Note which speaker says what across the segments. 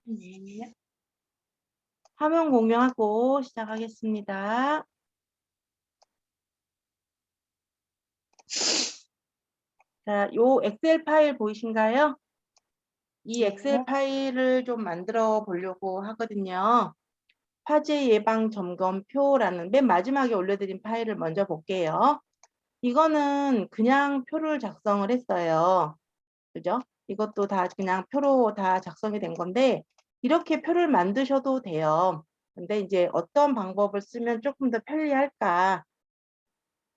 Speaker 1: 네. 화면 공유하고 시작하겠습니다. 자, 요 엑셀 파일 보이신가요? 이 엑셀 파일을 좀 만들어 보려고 하거든요. 화재 예방 점검표라는 맨 마지막에 올려드린 파일을 먼저 볼게요. 이거는 그냥 표를 작성을 했어요. 그죠? 이것도 다 그냥 표로 다 작성이 된 건데 이렇게 표를 만드셔도 돼요. 근데 이제 어떤 방법을 쓰면 조금 더 편리할까?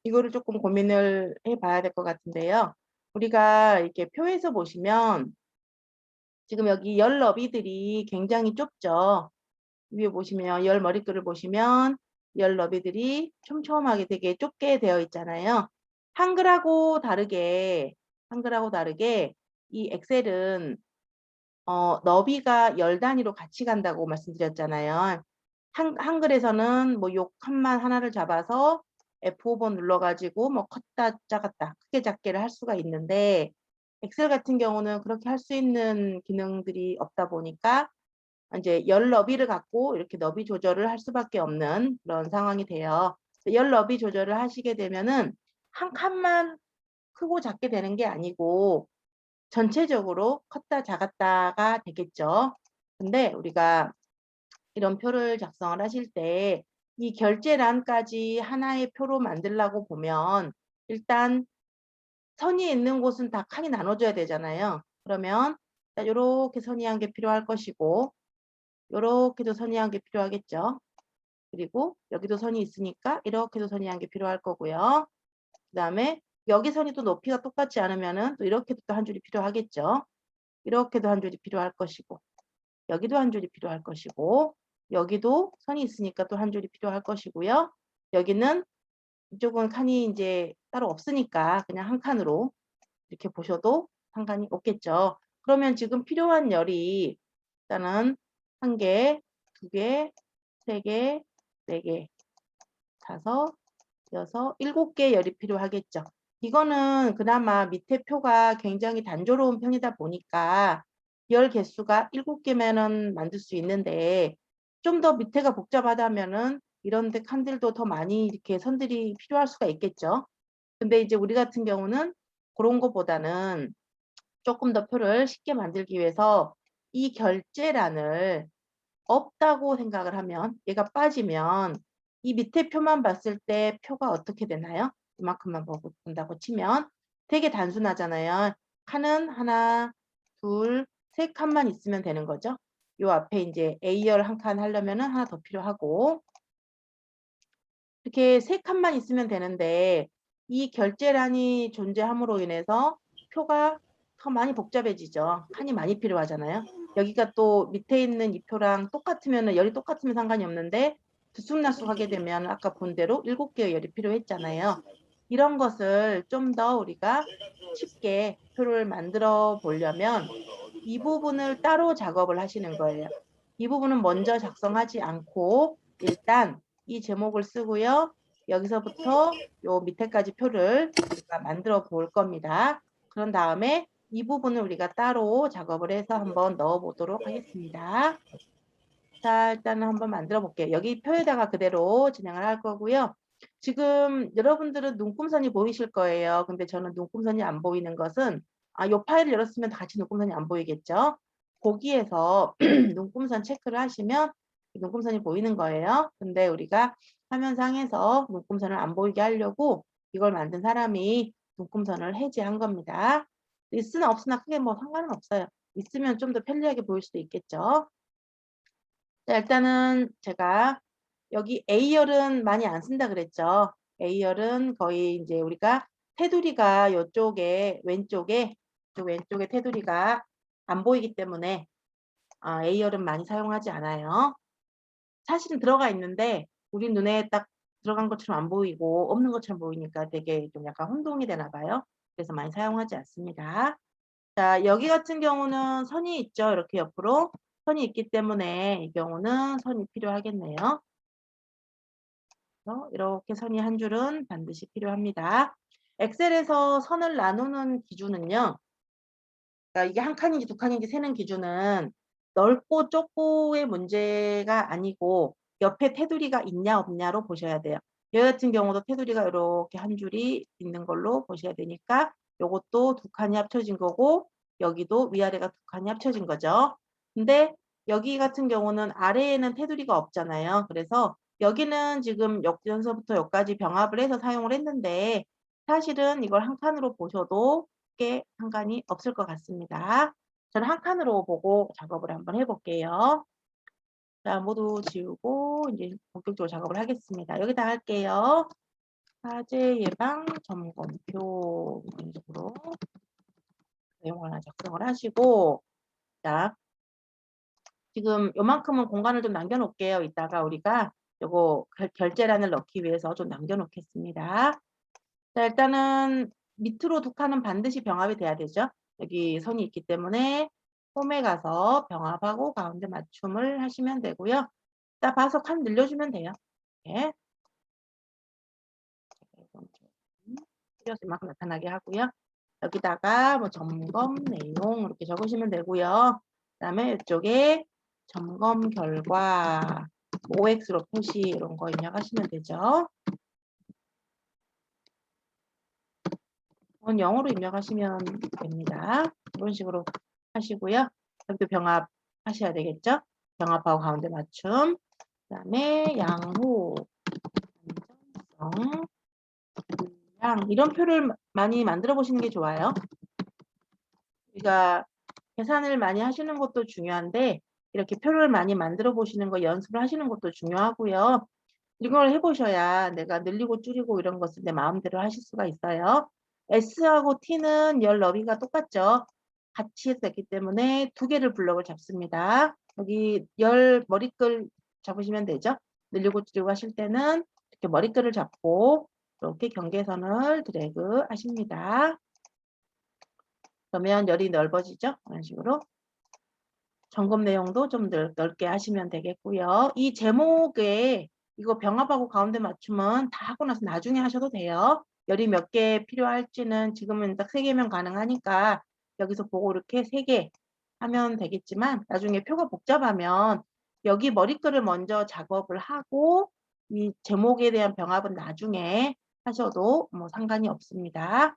Speaker 1: 이거를 조금 고민을 해봐야 될 것 같은데요. 우리가 이렇게 표에서 보시면 지금 여기 열 너비들이 굉장히 좁죠. 위에 보시면 열 머리글을 보시면 열 너비들이 촘촘하게 되게 좁게 되어 있잖아요. 한글하고 다르게 이 엑셀은 너비가 열 단위로 같이 간다고 말씀드렸잖아요. 한글에서는 뭐 요 칸만 하나를 잡아서 F5번 눌러가지고 뭐 컸다 작았다 크게 작게를 할 수가 있는데 엑셀 같은 경우는 그렇게 할 수 있는 기능들이 없다 보니까 이제 열 너비를 갖고 이렇게 너비 조절을 할 수밖에 없는 그런 상황이 돼요. 열 너비 조절을 하시게 되면은 한 칸만 크고 작게 되는 게 아니고 전체적으로 컸다 작았다가 되겠죠. 근데 우리가 이런 표를 작성을 하실 때 이 결제란까지 하나의 표로 만들려고 보면 일단 선이 있는 곳은 다 칸이 나눠져야 되잖아요. 그러면 이렇게 선이 한 개 필요할 것이고 이렇게도 선이 한 개 필요하겠죠. 그리고 여기도 선이 있으니까 이렇게도 선이 한 개 필요할 거고요. 그 다음에 여기 선이 또 높이가 똑같지 않으면은 또 이렇게도 또 한 줄이 필요하겠죠. 이렇게도 한 줄이 필요할 것이고 여기도 한 줄이 필요할 것이고 여기도 선이 있으니까 또 한 줄이 필요할 것이고요. 여기는 이쪽은 칸이 이제 따로 없으니까 그냥 한 칸으로 이렇게 보셔도 상관이 없겠죠. 그러면 지금 필요한 열이 일단은 한 개, 두 개, 세 개, 네 개, 다섯, 여섯, 일곱 개 열이 필요하겠죠. 이거는 그나마 밑에 표가 굉장히 단조로운 편이다 보니까 열 개수가 7개면은 만들 수 있는데 좀 더 밑에가 복잡하다면은 이런 데 칸들도 더 많이 이렇게 선들이 필요할 수가 있겠죠. 근데 이제 우리 같은 경우는 그런 것보다는 조금 더 표를 쉽게 만들기 위해서 이 결제란을 없다고 생각을 하면 얘가 빠지면 이 밑에 표만 봤을 때 표가 어떻게 되나요? 이만큼만 본다고 치면 되게 단순하잖아요. 칸은 하나, 둘, 세 칸만 있으면 되는 거죠. 요 앞에 이제 A열 한 칸 하려면은 하나 더 필요하고 이렇게 세 칸만 있으면 되는데 이 결제란이 존재함으로 인해서 표가 더 많이 복잡해지죠. 칸이 많이 필요하잖아요. 여기가 또 밑에 있는 이 표랑 똑같으면 열이 똑같으면 상관이 없는데 들쑥날쑥하게 되면 아까 본 대로 7개의 열이 필요했잖아요. 이런 것을 좀 더 우리가 쉽게 표를 만들어 보려면 이 부분을 따로 작업을 하시는 거예요. 이 부분은 먼저 작성하지 않고 일단 이 제목을 쓰고요. 여기서부터 요 밑에까지 표를 우리가 만들어 볼 겁니다. 그런 다음에 이 부분을 우리가 따로 작업을 해서 한번 넣어 보도록 하겠습니다. 자, 일단은 한번 만들어 볼게요. 여기 표에다가 그대로 진행을 할 거고요. 지금 여러분들은 눈금선이 보이실 거예요. 근데 저는 눈금선이 안 보이는 것은 요 파일을 열었으면 같이 눈금선이 안 보이겠죠. 거기에서 눈금선 체크를 하시면 눈금선이 보이는 거예요. 근데 우리가 화면상에서 눈금선을 안 보이게 하려고 이걸 만든 사람이 눈금선을 해제한 겁니다. 있으나 없으나 크게 뭐 상관은 없어요. 있으면 좀 더 편리하게 보일 수도 있겠죠. 자, 일단은 제가 여기 A열은 많이 안 쓴다 그랬죠. A열은 거의 이제 우리가 테두리가 이쪽에 왼쪽에 테두리가 안 보이기 때문에 A열은 많이 사용하지 않아요. 사실은 들어가 있는데 우리 눈에 딱 들어간 것처럼 안 보이고 없는 것처럼 보이니까 되게 좀 약간 혼동이 되나 봐요. 그래서 많이 사용하지 않습니다. 자, 여기 같은 경우는 선이 있죠. 이렇게 옆으로 선이 있기 때문에 이 경우는 선이 필요하겠네요. 이렇게 선이 한 줄은 반드시 필요합니다. 엑셀에서 선을 나누는 기준은요. 그러니까 이게 한 칸인지 두 칸인지 세는 기준은 넓고 좁고의 문제가 아니고 옆에 테두리가 있냐 없냐로 보셔야 돼요. 여기 같은 경우도 테두리가 이렇게 한 줄이 있는 걸로 보셔야 되니까 요것도 두 칸이 합쳐진 거고 여기도 위아래가 두 칸이 합쳐진 거죠. 근데 여기 같은 경우는 아래에는 테두리가 없잖아요. 그래서 여기는 지금 여기서부터 여기까지 병합을 해서 사용을 했는데 사실은 이걸 한 칸으로 보셔도 크게 상관이 없을 것 같습니다. 저는 한 칸으로 보고 작업을 한번 해 볼게요. 자, 모두 지우고 이제 본격적으로 작업을 하겠습니다. 여기다 할게요. 화재 예방 점검표 이런 식으로 내용을 하나 작성을 하시고 자, 지금 요만큼은 공간을 좀 남겨 놓을게요. 이따가 우리가 요거 결제란을 넣기 위해서 좀 남겨 놓겠습니다. 자, 일단은 밑으로 두 칸은 반드시 병합이 돼야 되죠. 여기 선이 있기 때문에 홈에 가서 병합하고 가운데 맞춤을 하시면 되고요. 자, 봐서 칸 늘려주면 돼요. 예. 필요해서 이만큼 나타나게 하고요. 여기다가 뭐 점검 내용 이렇게 적으시면 되고요. 그다음에 이쪽에 점검 결과 OX로 표시 이런 거 입력하시면 되죠. 이건 영어로 입력하시면 됩니다. 이런 식으로 하시고요. 여기도 병합 하셔야 되겠죠? 병합하고 가운데 맞춤. 그다음에 양호, 안전성, 분량 이런 표를 많이 만들어 보시는 게 좋아요. 우리가 계산을 많이 하시는 것도 중요한데 이렇게 표를 많이 만들어 보시는 거 연습을 하시는 것도 중요하고요. 이걸 해 보셔야 내가 늘리고 줄이고 이런 것을 내 마음대로 하실 수가 있어요. S하고 T는 열 너비가 똑같죠. 같이 해서 됐기 때문에 두 개를 블럭을 잡습니다. 여기 열 머리끌 잡으시면 되죠. 늘리고 줄이고 하실 때는 이렇게 머리끌을 잡고 이렇게 경계선을 드래그 하십니다. 그러면 열이 넓어지죠. 이런 식으로. 점검 내용도 좀 넓게 하시면 되겠고요. 이 제목에 이거 병합하고 가운데 맞춤은 다 하고 나서 나중에 하셔도 돼요. 열이 몇 개 필요할지는 지금은 딱 3개면 가능하니까 여기서 보고 이렇게 3개 하면 되겠지만 나중에 표가 복잡하면 여기 머리글을 먼저 작업을 하고 이 제목에 대한 병합은 나중에 하셔도 뭐 상관이 없습니다.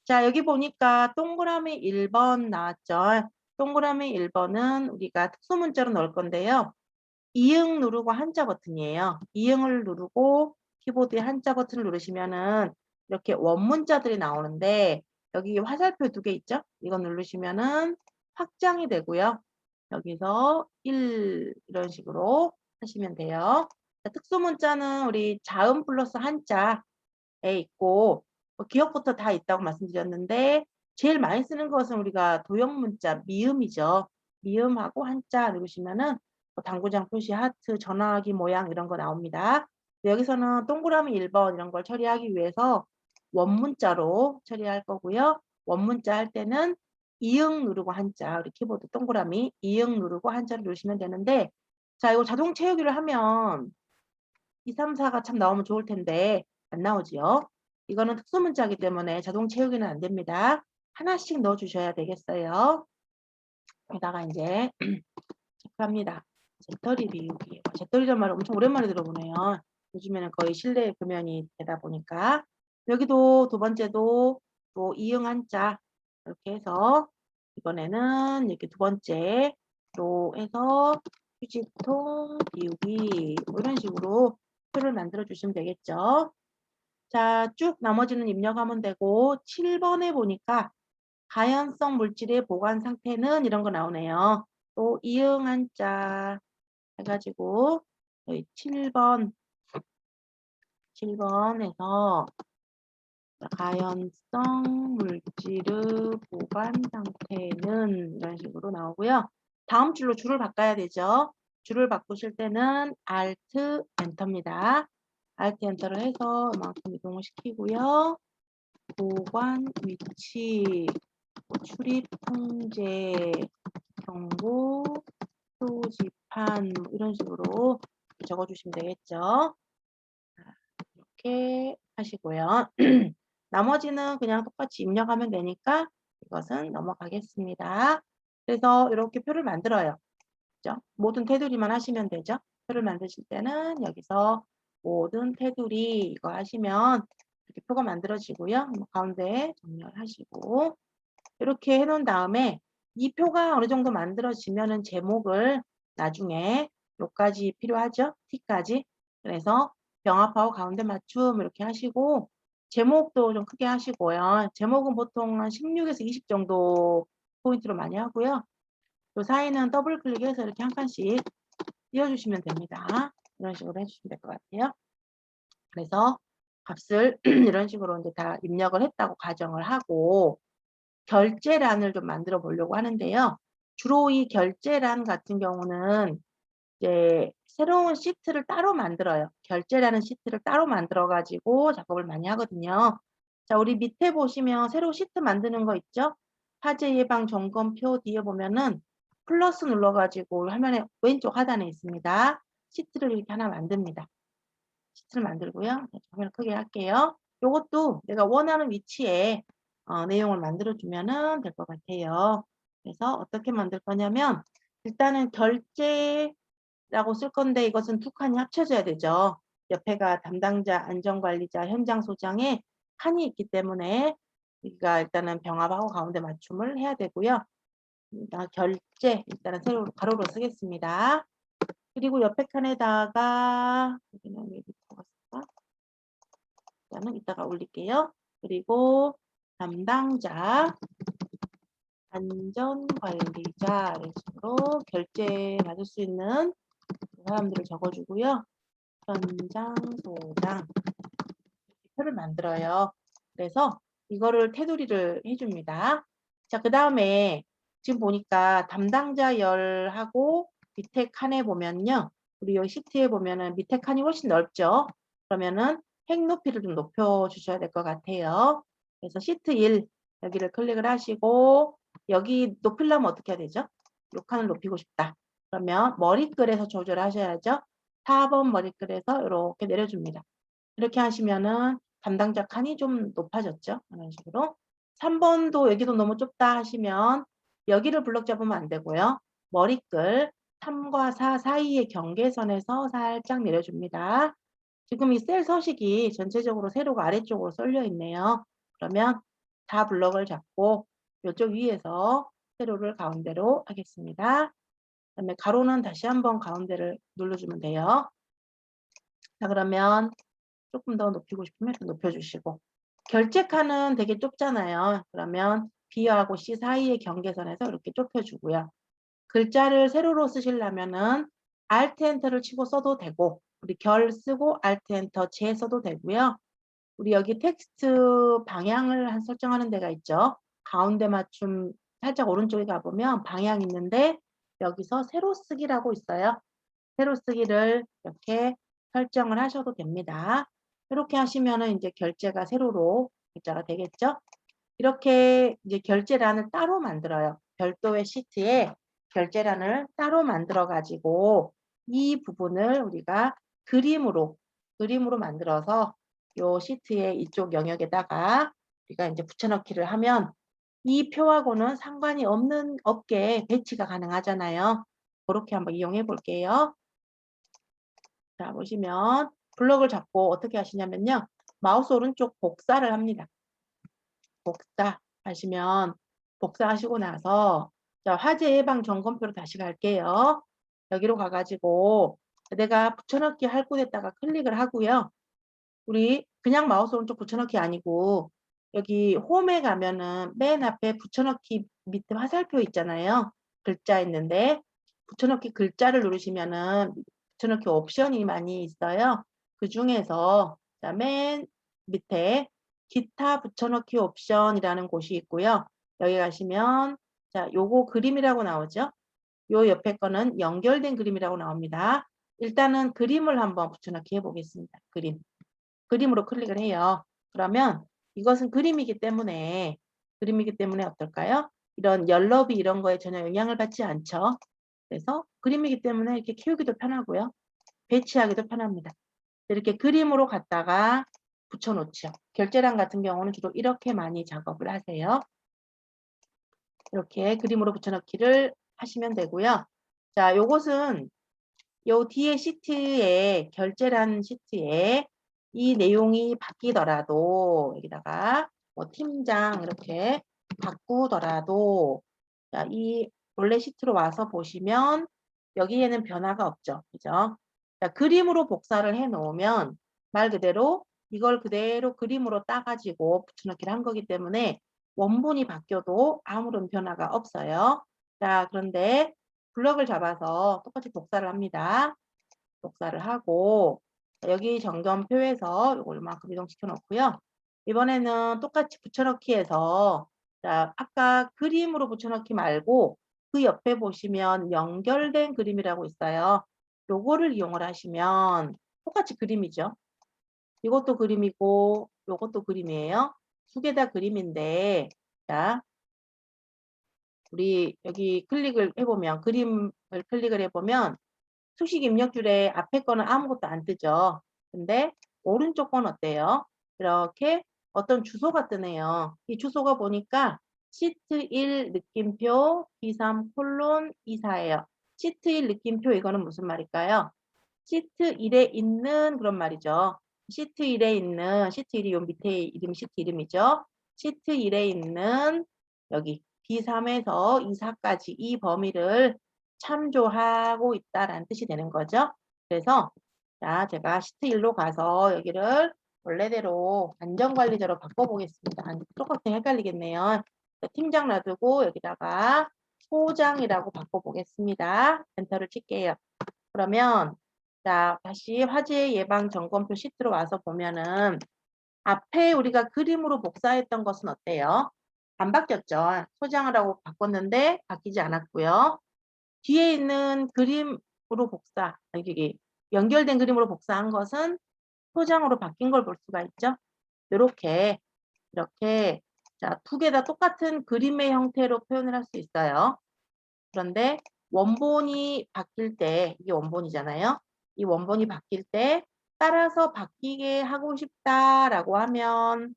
Speaker 1: 자, 여기 보니까 동그라미 1번 나왔죠. 동그라미 1번은 우리가 특수문자로 넣을 건데요. 이응 누르고 한자 버튼이에요. 이응을 누르고 키보드에 한자 버튼을 누르시면은 이렇게 원문자들이 나오는데 여기 화살표 2개 있죠? 이거 누르시면은 확장이 되고요. 여기서 1 이런 식으로 하시면 돼요. 자, 특수문자는 우리 자음 플러스 한자에 있고 기억부터 다 있다고 말씀드렸는데 제일 많이 쓰는 것은 우리가 도형문자 미음이죠. 미음하고 한자 누르시면은 당구장 표시 하트, 전화기 모양 이런 거 나옵니다. 여기서는 동그라미 1번 이런 걸 처리하기 위해서 원문자로 처리할 거고요. 원문자 할 때는 이응 누르고 한자, 우리 키보드 동그라미 이응 누르고 한자를 누르시면 되는데 자, 이거 자동 채우기를 하면 2, 3, 4가 참 나오면 좋을 텐데 안 나오지요. 이거는 특수문자이기 때문에 자동 채우기는 안 됩니다. 하나씩 넣어 주셔야 되겠어요. 여기다가 이제 체크합니다. 재떨이 비우기. 재떨이란 말을 엄청 오랜만에 들어보네요. 요즘에는 거의 실내 금연이 되다 보니까. 여기도 두 번째도 또 이응 한자 이렇게 해서 이번에는 이렇게 두 번째로 해서 휴지통 비우기 뭐 이런 식으로 표를 만들어 주시면 되겠죠. 자, 쭉 나머지는 입력하면 되고 7번에 보니까 가연성 물질의 보관 상태는 이런 거 나오네요. 또 이응 한자 해가지고 저희 7번에서 가연성 물질의 보관 상태는 이런 식으로 나오고요. 다음 줄로 줄을 바꿔야 되죠. 줄을 바꾸실 때는 Alt 엔터입니다. Alt 엔터를 해서 이만큼 이동을 시키고요. 보관 위치, 출입 통제, 경고, 표지판 이런 식으로 적어주시면 되겠죠. 이렇게 하시고요. 나머지는 그냥 똑같이 입력하면 되니까 이것은 넘어가겠습니다. 그래서 이렇게 표를 만들어요. 그죠? 모든 테두리만 하시면 되죠. 표를 만드실 때는 여기서 모든 테두리 이거 하시면 이렇게 표가 만들어지고요. 가운데에 정렬하시고 이렇게 해놓은 다음에 이 표가 어느 정도 만들어지면은 제목을 나중에 요까지 필요하죠. T까지. 그래서 병합하고 가운데 맞춤 이렇게 하시고 제목도 좀 크게 하시고요. 제목은 보통 한 16에서 20 정도 포인트로 많이 하고요. 요 사이는 더블 클릭해서 이렇게 한 칸씩 띄워주시면 됩니다. 이런 식으로 해주시면 될 것 같아요. 그래서 값을 이런 식으로 이제 다 입력을 했다고 가정을 하고 결제란을 좀 만들어 보려고 하는데요. 주로 이 결제란 같은 경우는 이제 새로운 시트를 따로 만들어요. 결제라는 시트를 따로 만들어 가지고 작업을 많이 하거든요. 자, 우리 밑에 보시면 새로 시트 만드는 거 있죠? 화재 예방 점검표 뒤에 보면은 플러스 눌러 가지고 화면에 왼쪽 하단에 있습니다. 시트를 이렇게 하나 만듭니다. 시트를 만들고요. 화면을 크게 할게요. 요것도 내가 원하는 위치에 내용을 만들어 주면은 될 것 같아요. 그래서 어떻게 만들 거냐면 일단은 결제라고 쓸 건데 이것은 두 칸이 합쳐져야 되죠. 옆에가 담당자, 안전관리자, 현장 소장에 칸이 있기 때문에 우리가 일단은 병합하고 가운데 맞춤을 해야 되고요. 결제 일단은 세로 가로로 쓰겠습니다. 그리고 옆에 칸에다가 여기는 왜 밑으로 갔을까? 일단은 이따가 올릴게요. 그리고 담당자, 안전관리자 이런 식으로 결제 받을 수 있는 사람들을 적어주고요. 현장 소장 표를 만들어요. 그래서 이거를 테두리를 해줍니다. 자, 그 다음에 지금 보니까 담당자 열하고 밑에 칸에 보면요. 우리 여기 시트에 보면은 밑에 칸이 훨씬 넓죠. 그러면은 획 높이를 좀 높여 주셔야 될 것 같아요. 그래서 시트 1 여기를 클릭을 하시고 여기 높이려면 어떻게 해야 되죠? 이 칸을 높이고 싶다. 그러면 머리글에서 조절하셔야죠. 4번 머리글에서 이렇게 내려줍니다. 이렇게 하시면은 담당자 칸이 좀 높아졌죠. 이런 식으로. 3번도 여기도 너무 좁다 하시면 여기를 블럭 잡으면 안 되고요. 머리글 3과 4 사이의 경계선에서 살짝 내려줍니다. 지금 이 셀 서식이 전체적으로 세로가 아래쪽으로 쏠려 있네요. 그러면 다 블럭을 잡고 이쪽 위에서 세로를 가운데로 하겠습니다. 그다음에 가로는 다시 한번 가운데를 눌러주면 돼요. 자, 그러면 조금 더 높이고 싶으면 이렇게 높여주시고 결제 칸은 되게 좁잖아요. 그러면 B하고 C 사이의 경계선에서 이렇게 좁혀주고요. 글자를 세로로 쓰시려면은 Alt 엔터를 치고 써도 되고 우리 결 쓰고 Alt 엔터 재 써도 되고요. 우리 여기 텍스트 방향을 설정하는 데가 있죠. 가운데 맞춤 살짝 오른쪽에 가보면 방향 있는데 여기서 세로 쓰기라고 있어요. 세로 쓰기를 이렇게 설정을 하셔도 됩니다. 이렇게 하시면은 이제 결제가 세로로 결제가 되겠죠. 이렇게 이제 결제란을 따로 만들어요. 별도의 시트에 결제란을 따로 만들어 가지고 이 부분을 우리가 그림으로 만들어서 요 시트의 이쪽 영역에다가 우리가 이제 붙여넣기를 하면 이 표하고는 상관이 없게 배치가 가능하잖아요. 그렇게 한번 이용해 볼게요. 자, 보시면 블럭을 잡고 어떻게 하시냐면요. 마우스 오른쪽 복사를 합니다. 복사 하시면 복사하시고 나서 자, 화재 예방 점검표로 다시 갈게요. 여기로 가가지고 내가 붙여넣기 할 곳에다가 클릭을 하고요. 우리 그냥 마우스 오른쪽 붙여넣기 아니고 여기 홈에 가면은 맨 앞에 붙여넣기 밑에 화살표 있잖아요. 글자 있는데 붙여넣기 글자를 누르시면은 붙여넣기 옵션이 많이 있어요. 그 중에서 맨 밑에 기타 붙여넣기 옵션이라는 곳이 있고요. 여기 가시면 자, 요거 그림이라고 나오죠. 요 옆에 거는 연결된 그림이라고 나옵니다. 일단은 그림을 한번 붙여넣기 해보겠습니다. 그림으로 클릭을 해요. 그러면 이것은 그림이기 때문에 어떨까요? 이런 열너비 이런 거에 전혀 영향을 받지 않죠. 그래서 그림이기 때문에 이렇게 키우기도 편하고요. 배치하기도 편합니다. 이렇게 그림으로 갖다가 붙여놓죠. 결제란 같은 경우는 주로 이렇게 많이 작업을 하세요. 이렇게 그림으로 붙여넣기를 하시면 되고요. 자, 요것은 요 뒤에 시트에 결제라는 시트에 이 내용이 바뀌더라도 여기다가 뭐 팀장 이렇게 바꾸더라도 자, 이 원래 시트로 와서 보시면 여기에는 변화가 없죠. 그죠? 자, 그림으로 복사를 해 놓으면 말 그대로 이걸 그대로 그림으로 따가지고 붙여넣기를 한 거기 때문에 원본이 바뀌어도 아무런 변화가 없어요. 자, 그런데 블럭을 잡아서 똑같이 복사를 합니다. 복사를 하고 여기 점검표에서 이걸 이만큼 이동시켜 놓고요. 이번에는 똑같이 붙여넣기해서 자, 아까 그림으로 붙여넣기 말고 그 옆에 보시면 연결된 그림이라고 있어요. 요거를 이용을 하시면 똑같이 그림이죠. 이것도 그림이고 요것도 그림이에요. 두 개 다 그림인데 자, 우리 여기 클릭을 해보면 그림을 클릭을 해보면 수식 입력줄에 앞에 거는 아무것도 안 뜨죠. 근데 오른쪽 건 어때요? 이렇게 어떤 주소가 뜨네요. 이 주소가 보니까 시트 1 느낌표 B3 콜론 24예요. 시트 1 느낌표 이거는 무슨 말일까요? 시트 1에 있는 그런 말이죠. 시트 1에 있는 시트 1이 요 밑에 이름이 시트 이름이죠. 시트 1에 있는 여기 B3에서 24까지 이 범위를 참조하고 있다라는 뜻이 되는 거죠. 그래서 자, 제가 시트 1로 가서 여기를 원래대로 안전관리자로 바꿔보겠습니다. 조금 헷갈리겠네요. 팀장 놔두고 여기다가 소장이라고 바꿔보겠습니다. 엔터를 칠게요. 그러면 자, 다시 화재 예방 점검표 시트로 와서 보면은 앞에 우리가 그림으로 복사했던 것은 어때요? 안 바뀌었죠. 소장을 하고 바꿨는데 바뀌지 않았고요. 뒤에 있는 그림으로 복사, 여기 연결된 그림으로 복사한 것은 소장으로 바뀐 걸 볼 수가 있죠. 이렇게 이렇게 자, 두 개 다 똑같은 그림의 형태로 표현을 할 수 있어요. 그런데 원본이 바뀔 때 이게 원본이잖아요. 이 원본이 바뀔 때 따라서 바뀌게 하고 싶다라고 하면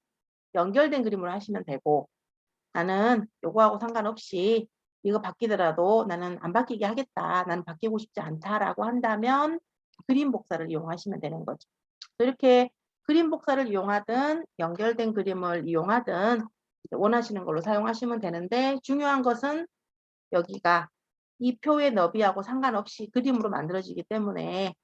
Speaker 1: 연결된 그림으로 하시면 되고 나는 요거하고 상관없이 이거 바뀌더라도 나는 안 바뀌게 하겠다. 나는 바뀌고 싶지 않다라고 한다면 그림 복사를 이용하시면 되는 거죠. 이렇게 그림 복사를 이용하든 연결된 그림을 이용하든 원하시는 걸로 사용하시면 되는데 중요한 것은 여기가 이 표의 너비하고 상관없이 그림으로 만들어지기 때문에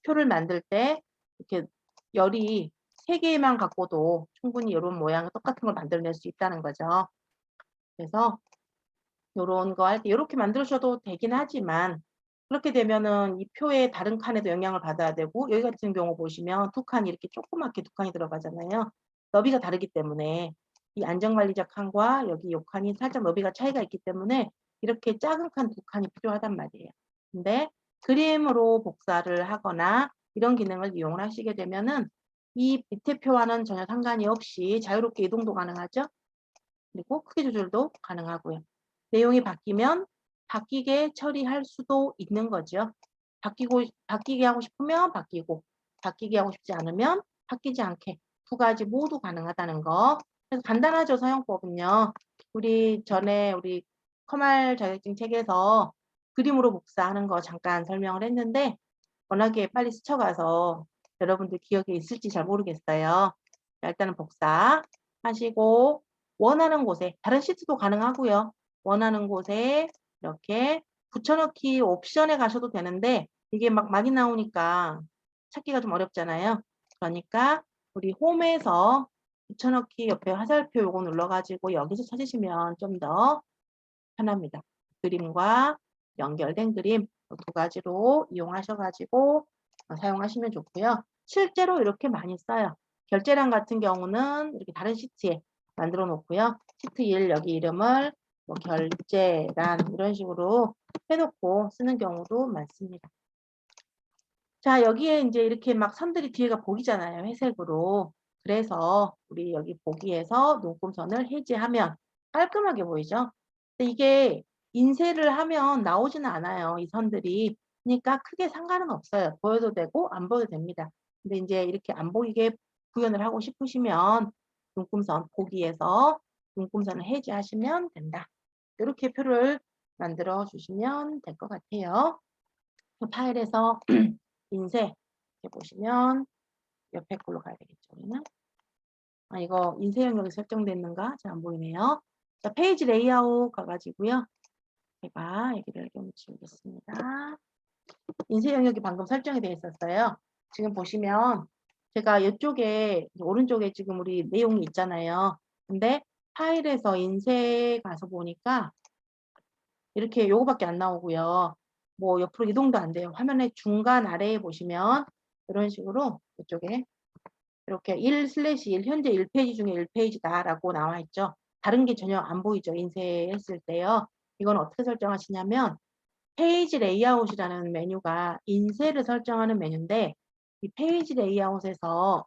Speaker 1: 표를 만들 때 이렇게 열이 3개만 갖고도 충분히 이런 모양을 똑같은 걸 만들어낼 수 있다는 거죠. 그래서 요런 거 할 때 이렇게 만드셔도 되긴 하지만 그렇게 되면은 이 표의 다른 칸에도 영향을 받아야 되고 여기 같은 경우 보시면 두 칸이 이렇게 조그맣게 두 칸이 들어가잖아요. 너비가 다르기 때문에 이 안전관리자 칸과 여기 요 칸이 살짝 너비가 차이가 있기 때문에 이렇게 작은 칸 두 칸이 필요하단 말이에요. 근데 그림으로 복사를 하거나 이런 기능을 이용을 하시게 되면은 이 밑에 표와는 전혀 상관이 없이 자유롭게 이동도 가능하죠. 그리고 크기 조절도 가능하고요. 내용이 바뀌면 바뀌게 처리할 수도 있는 거죠. 바뀌게 하고 싶으면 바뀌고, 바뀌게 하고 싶지 않으면 바뀌지 않게 두 가지 모두 가능하다는 거. 그래서 간단하죠, 사용법은요. 우리 전에 우리 커말 자격증 책에서 그림으로 복사하는 거 잠깐 설명을 했는데 워낙에 빨리 스쳐가서 여러분들 기억에 있을지 잘 모르겠어요. 자, 일단은 복사 하시고 원하는 곳에 다른 시트도 가능하고요. 원하는 곳에 이렇게 붙여넣기 옵션에 가셔도 되는데 이게 막 많이 나오니까 찾기가 좀 어렵잖아요. 그러니까 우리 홈에서 붙여넣기 옆에 화살표 요거 눌러가지고 여기서 찾으시면 좀 더 편합니다. 그림과 연결된 그림 두 가지로 이용하셔가지고 사용하시면 좋고요. 실제로 이렇게 많이 써요. 결제란 같은 경우는 이렇게 다른 시트에 만들어 놓고요. 시트 1 여기 이름을 뭐 결제란 이런 식으로 해놓고 쓰는 경우도 많습니다. 자, 여기에 이제 이렇게 막 선들이 뒤에가 보이잖아요. 회색으로. 그래서 우리 여기 보기에서 눈금선을 해제하면 깔끔하게 보이죠? 근데 이게 인쇄를 하면 나오지는 않아요. 이 선들이. 그러니까 크게 상관은 없어요. 보여도 되고 안 보여도 됩니다. 근데 이제 이렇게 안 보이게 구현을 하고 싶으시면 눈금선 보기에서 눈금선을 해제하시면 된다. 이렇게 표를 만들어 주시면 될 것 같아요. 그 파일에서 인쇄 이렇게 보시면 옆에 걸로 가야 되겠죠, 우리는. 아, 이거 인쇄 영역이 설정됐는가? 잘 안 보이네요. 자, 페이지 레이아웃 가가지고요. 제가 여기를 좀 지우겠습니다. 인쇄 영역이 방금 설정이 되어 있었어요. 지금 보시면 제가 이쪽에 오른쪽에 지금 우리 내용이 있잖아요. 근데 파일에서 인쇄 가서 보니까 이렇게 요거밖에 안 나오고요. 뭐 옆으로 이동도 안 돼요. 화면의 중간 아래에 보시면 이런 식으로 이쪽에 이렇게 1/1 현재 1페이지 중에 1페이지다라고 나와 있죠. 다른 게 전혀 안 보이죠. 인쇄했을 때요. 이건 어떻게 설정하시냐면 페이지 레이아웃이라는 메뉴가 인쇄를 설정하는 메뉴인데 이 페이지 레이아웃에서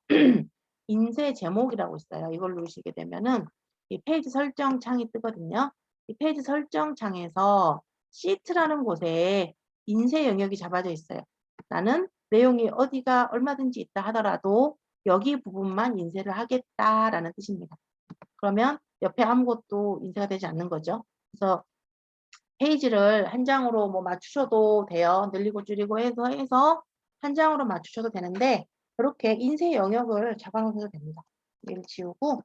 Speaker 1: 인쇄 제목이라고 있어요. 이걸 누르시게 되면은 이 페이지 설정 창이 뜨거든요. 이 페이지 설정 창에서 시트라는 곳에 인쇄 영역이 잡아져 있어요. 나는 내용이 어디가 얼마든지 있다 하더라도 여기 부분만 인쇄를 하겠다라는 뜻입니다. 그러면 옆에 아무것도 인쇄가 되지 않는 거죠. 그래서 페이지를 한 장으로 뭐 맞추셔도 돼요. 늘리고 줄이고 해서 한 장으로 맞추셔도 되는데 이렇게 인쇄 영역을 잡아놓으셔도 됩니다. 얘를 지우고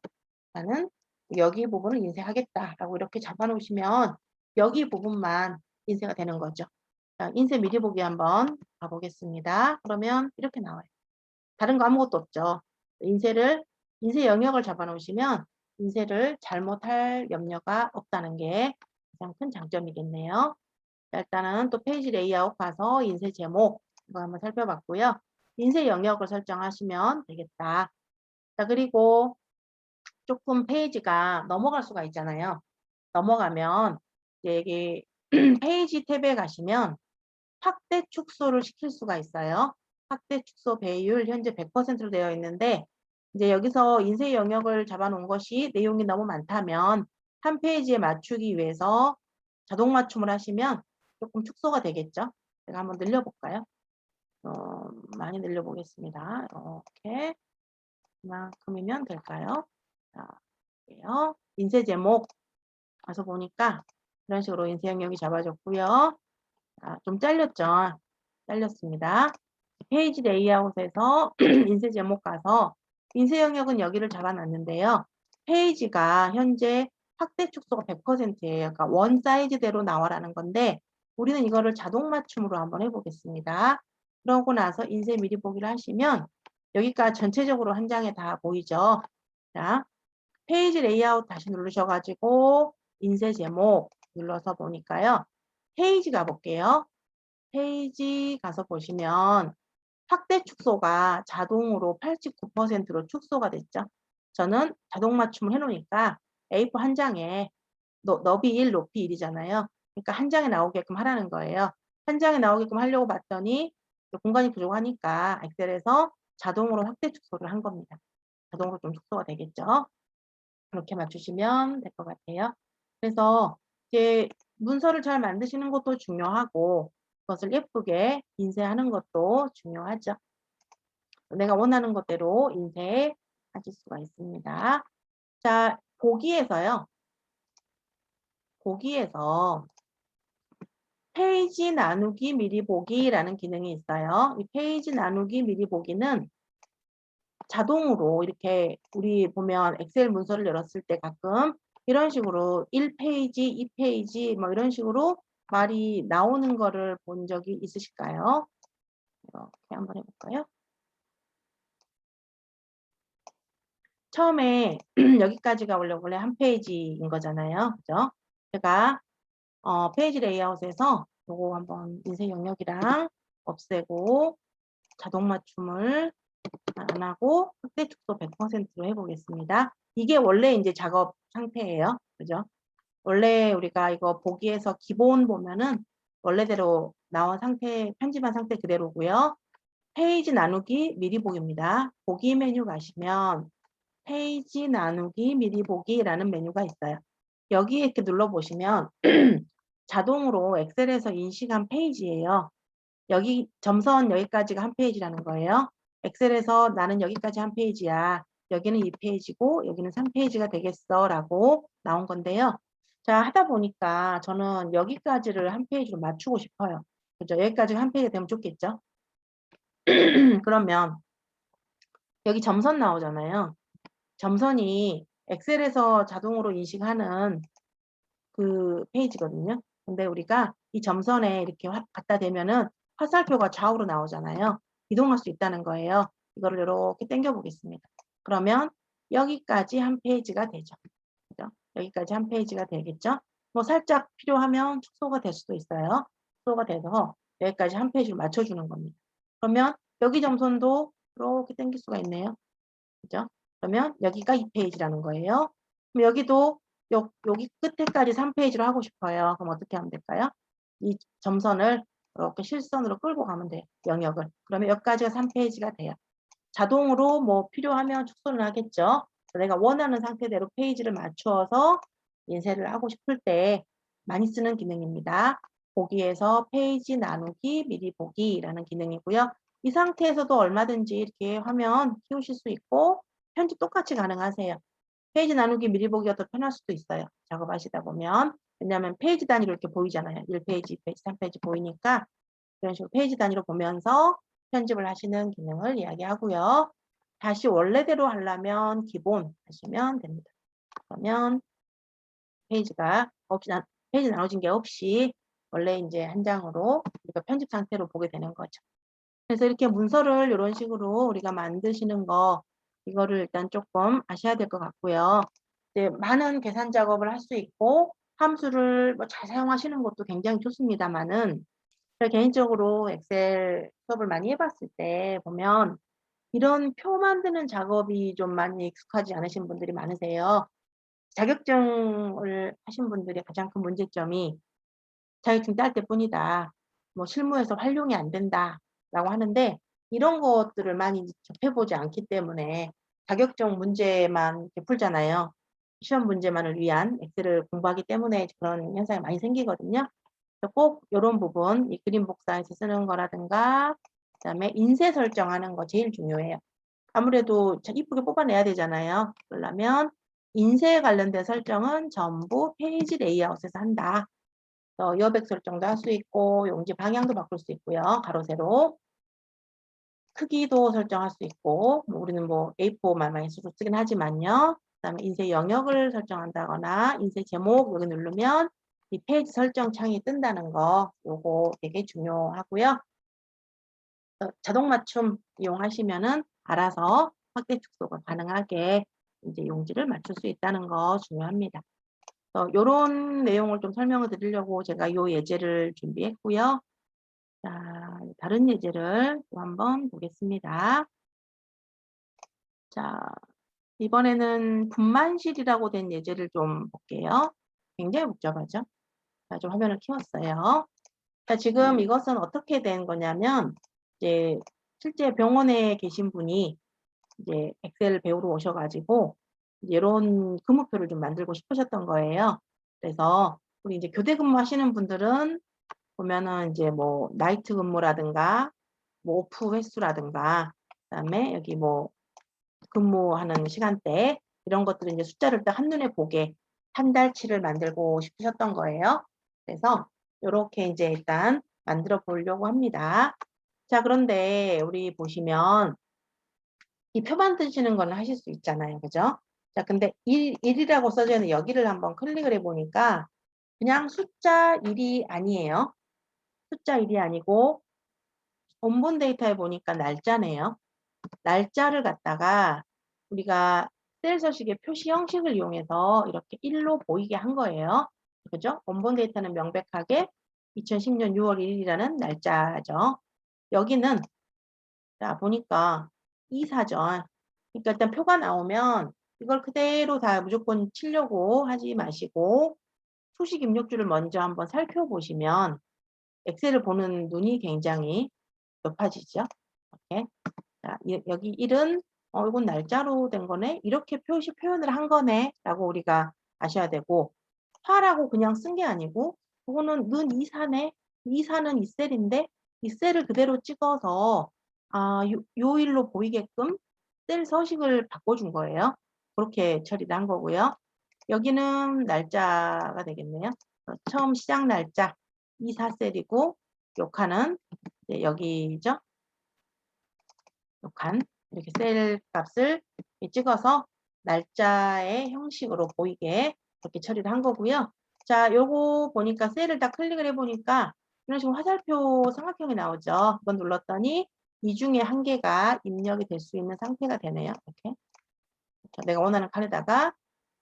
Speaker 1: 나는 여기 부분을 인쇄하겠다라고 이렇게 잡아놓으시면 여기 부분만 인쇄가 되는 거죠. 자, 인쇄 미리 보기 한번 가보겠습니다. 그러면 이렇게 나와요. 다른 거 아무것도 없죠. 인쇄 영역을 잡아놓으시면 인쇄를 잘못할 염려가 없다는 게 가장 큰 장점이겠네요. 자, 일단은 또 페이지 레이아웃 가서 인쇄 제목 이거 한번 살펴봤고요. 인쇄 영역을 설정하시면 되겠다. 자, 그리고 조금 페이지가 넘어갈 수가 있잖아요. 넘어가면 여기 페이지 탭에 가시면 확대 축소를 시킬 수가 있어요. 확대 축소 배율 현재 100%로 되어 있는데 이제 여기서 인쇄 영역을 잡아놓은 것이 내용이 너무 많다면 한 페이지에 맞추기 위해서 자동 맞춤을 하시면 조금 축소가 되겠죠. 제가 한번 늘려볼까요? 많이 늘려보겠습니다. 이렇게 이만큼이면 될까요? 자, 볼게요. 인쇄 제목 가서 보니까 이런 식으로 인쇄 영역이 잡아졌고요. 좀 잘렸죠. 잘렸습니다. 페이지 레이아웃에서 인쇄 제목 가서 인쇄 영역은 여기를 잡아놨는데요. 페이지가 현재 확대 축소가 100%예요. 그러니까 원 사이즈대로 나와라는 건데 우리는 이거를 자동 맞춤으로 한번 해보겠습니다. 그러고 나서 인쇄 미리 보기를 하시면 여기까지 전체적으로 한 장에 다 보이죠. 자, 페이지 레이아웃 다시 누르셔가지고 인쇄 제목 눌러서 보니까요. 페이지 가볼게요. 페이지 가서 보시면 확대 축소가 자동으로 89%로 축소가 됐죠. 저는 자동 맞춤을 해놓으니까 A4 한 장에 너비 1, 높이 1이잖아요. 그러니까 한 장에 나오게끔 하라는 거예요. 한 장에 나오게끔 하려고 봤더니 공간이 부족하니까 엑셀에서 자동으로 확대 축소를 한 겁니다. 자동으로 좀 축소가 되겠죠. 그렇게 맞추시면 될 것 같아요. 그래서 이제 문서를 잘 만드시는 것도 중요하고 그것을 예쁘게 인쇄하는 것도 중요하죠. 내가 원하는 것대로 인쇄하실 수가 있습니다. 자, 보기에서 페이지 나누기 미리 보기라는 기능이 있어요. 이 페이지 나누기 미리 보기는 자동으로 이렇게 우리 보면 엑셀 문서를 열었을 때 가끔 이런 식으로 1페이지, 2페이지 뭐 이런 식으로 말이 나오는 거를 본 적이 있으실까요? 이렇게 한번 해볼까요? 처음에 여기까지가 원래 한 페이지인 거잖아요. 그죠? 제가 페이지 레이아웃에서 요거 한번 인쇄 영역이랑 없애고 자동 맞춤을 안 하고 확대 축소 100%로 해보겠습니다. 이게 원래 이제 작업 상태예요. 그죠? 원래 우리가 이거 보기에서 기본 보면은 원래대로 나온 상태, 편집한 상태 그대로고요. 페이지 나누기 미리 보기입니다. 보기 메뉴 가시면 페이지 나누기 미리 보기라는 메뉴가 있어요. 여기 이렇게 눌러보시면 자동으로 엑셀에서 인식한 페이지예요. 여기 점선 여기까지가 한 페이지라는 거예요. 엑셀에서 나는 여기까지 한 페이지야. 여기는 2페이지고 여기는 3페이지가 되겠어 라고 나온 건데요. 자, 하다 보니까 저는 여기까지를 한 페이지로 맞추고 싶어요. 그죠? 여기까지 한 페이지가 되면 좋겠죠? 그러면 여기 점선 나오잖아요. 점선이 엑셀에서 자동으로 인식하는 그 페이지거든요. 근데 우리가 이 점선에 이렇게 갖다 대면은 화살표가 좌우로 나오잖아요. 이동할 수 있다는 거예요. 이거를 이렇게 당겨 보겠습니다. 그러면 여기까지 한 페이지가 되죠. 그죠? 여기까지 한 페이지가 되겠죠? 뭐 살짝 필요하면 축소가 될 수도 있어요. 축소가 돼서 여기까지 한 페이지를 맞춰주는 겁니다. 그러면 여기 점선도 이렇게 당길 수가 있네요. 그죠? 그러면 여기가 2페이지라는 거예요. 그럼 여기도 여기 끝에까지 3페이지로 하고 싶어요. 그럼 어떻게 하면 될까요? 이 점선을 이렇게 실선으로 끌고 가면 돼요. 영역을. 그러면 여기까지가 3페이지가 돼요. 자동으로 뭐 필요하면 축소를 하겠죠. 내가 원하는 상태대로 페이지를 맞추어서 인쇄를 하고 싶을 때 많이 쓰는 기능입니다. 보기에서 페이지 나누기, 미리 보기라는 기능이고요. 이 상태에서도 얼마든지 이렇게 화면 키우실 수 있고 편집 똑같이 가능하세요. 페이지 나누기, 미리 보기가 더 편할 수도 있어요. 작업하시다 보면. 왜냐하면 페이지 단위로 이렇게 보이잖아요. 1페이지, 2페이지, 3페이지 보이니까 이런 식으로 페이지 단위로 보면서 편집을 하시는 기능을 이야기하고요. 다시 원래대로 하려면 기본 하시면 됩니다. 그러면 페이지가 없이 페이지 나눠진 게 없이 원래 이제 한 장으로 우리가 편집 상태로 보게 되는 거죠. 그래서 이렇게 문서를 이런 식으로 우리가 만드시는 거 이거를 일단 조금 아셔야 될 것 같고요. 이제 많은 계산 작업을 할 수 있고 함수를 뭐 잘 사용하시는 것도 굉장히 좋습니다만은 제가 개인적으로 엑셀 수업을 많이 해봤을 때 보면 이런 표 만드는 작업이 좀 많이 익숙하지 않으신 분들이 많으세요. 자격증을 하신 분들의 가장 큰 문제점이 자격증 딸 때뿐이다. 뭐 실무에서 활용이 안 된다라고 하는데 이런 것들을 많이 접해보지 않기 때문에 자격증 문제만 이렇게 풀잖아요. 시험 문제만을 위한 엑셀을 공부하기 때문에 그런 현상이 많이 생기거든요. 꼭 이런 부분, 이 그림 복사해서 쓰는 거라든가, 그다음에 인쇄 설정하는 거 제일 중요해요. 아무래도 이쁘게 뽑아내야 되잖아요. 그러려면 인쇄에 관련된 설정은 전부 페이지 레이아웃에서 한다. 여백 설정도 할 수 있고 용지 방향도 바꿀 수 있고요. 가로 세로 크기도 설정할 수 있고 뭐 우리는 뭐 A4만 많이 쓰긴 하지만요. 그다음에 인쇄 영역을 설정한다거나 인쇄 제목 여기 누르면 이 페이지 설정 창이 뜬다는 거 요거 되게 중요하고요. 자동 맞춤 이용하시면은 알아서 확대 축소가 가능하게 이제 용지를 맞출 수 있다는 거 중요합니다. 요런 내용을 좀 설명을 드리려고 제가 요 예제를 준비했고요. 자, 다른 예제를 또 한번 보겠습니다. 자, 이번에는 분만실이라고 된 예제를 좀 볼게요. 굉장히 복잡하죠? 자, 좀 화면을 키웠어요. 자, 지금 이것은 어떻게 된 거냐면, 이제 실제 병원에 계신 분이 이제 엑셀 배우러 오셔가지고, 이런 근무표를 좀 만들고 싶으셨던 거예요. 그래서 우리 이제 교대 근무하시는 분들은 보면은 이제 뭐 나이트 근무라든가, 뭐 오프 횟수라든가, 그다음에 여기 뭐 근무하는 시간대 이런 것들을 이제 숫자를 딱 한눈에 보게 한 달치를 만들고 싶으셨던 거예요. 그래서 이렇게 이제 일단 만들어 보려고 합니다. 자, 그런데 우리 보시면 이 표 만드시는 거는 하실 수 있잖아요. 그죠? 자, 근데 1이라고 써져 있는 여기를 한번 클릭을 해 보니까 그냥 숫자 1이 아니에요. 숫자 1이 아니고 원본 데이터에 보니까 날짜네요. 날짜를 갖다가 우리가 셀 서식의 표시 형식을 이용해서 이렇게 1로 보이게 한 거예요. 그죠? 원본 데이터는 명백하게 2010년 6월 1일이라는 날짜죠. 여기는 자 보니까 이사전. 그러니까 일단 표가 나오면 이걸 그대로 다 무조건 치려고 하지 마시고 수식 입력줄을 먼저 한번 살펴보시면 엑셀을 보는 눈이 굉장히 높아지죠. 이렇게. 자, 여기 1은 이건 날짜로 된 거네. 이렇게 표현을 한 거네. 라고 우리가 아셔야 되고 화라고 그냥 쓴 게 아니고 이거는 는 이사네. 이사는 이 셀인데 이 셀을 그대로 찍어서 요 일로 보이게끔 셀 서식을 바꿔준 거예요. 그렇게 처리를 한 거고요. 여기는 날짜가 되겠네요. 처음 시작 날짜 24셀이고 요 칸은 이제 여기죠. 요 칸 이렇게 셀 값을 찍어서 날짜의 형식으로 보이게 이렇게 처리를 한 거고요. 자, 요거 보니까 셀을 딱 클릭을 해 보니까 이런 식으로 화살표 삼각형이 나오죠. 이건 눌렀더니 이 중에 한 개가 입력이 될 수 있는 상태가 되네요. 이렇게. 내가 원하는 칸에다가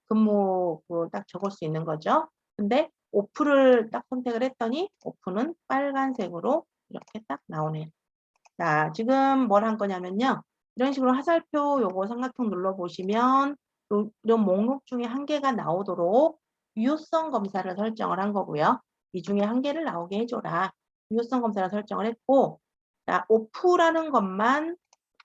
Speaker 1: 근무를 딱 적을 수 있는 거죠. 근데 오프를 딱 선택을 했더니 오프는 빨간색으로 이렇게 딱 나오네요. 자, 지금 뭘 한 거냐면요. 이런 식으로 화살표 요거 삼각형 눌러보시면 이런 목록 중에 한 개가 나오도록 유효성 검사를 설정을 한 거고요. 이 중에 한 개를 나오게 해줘라. 유효성 검사를 설정을 했고, 자, 오프라는 것만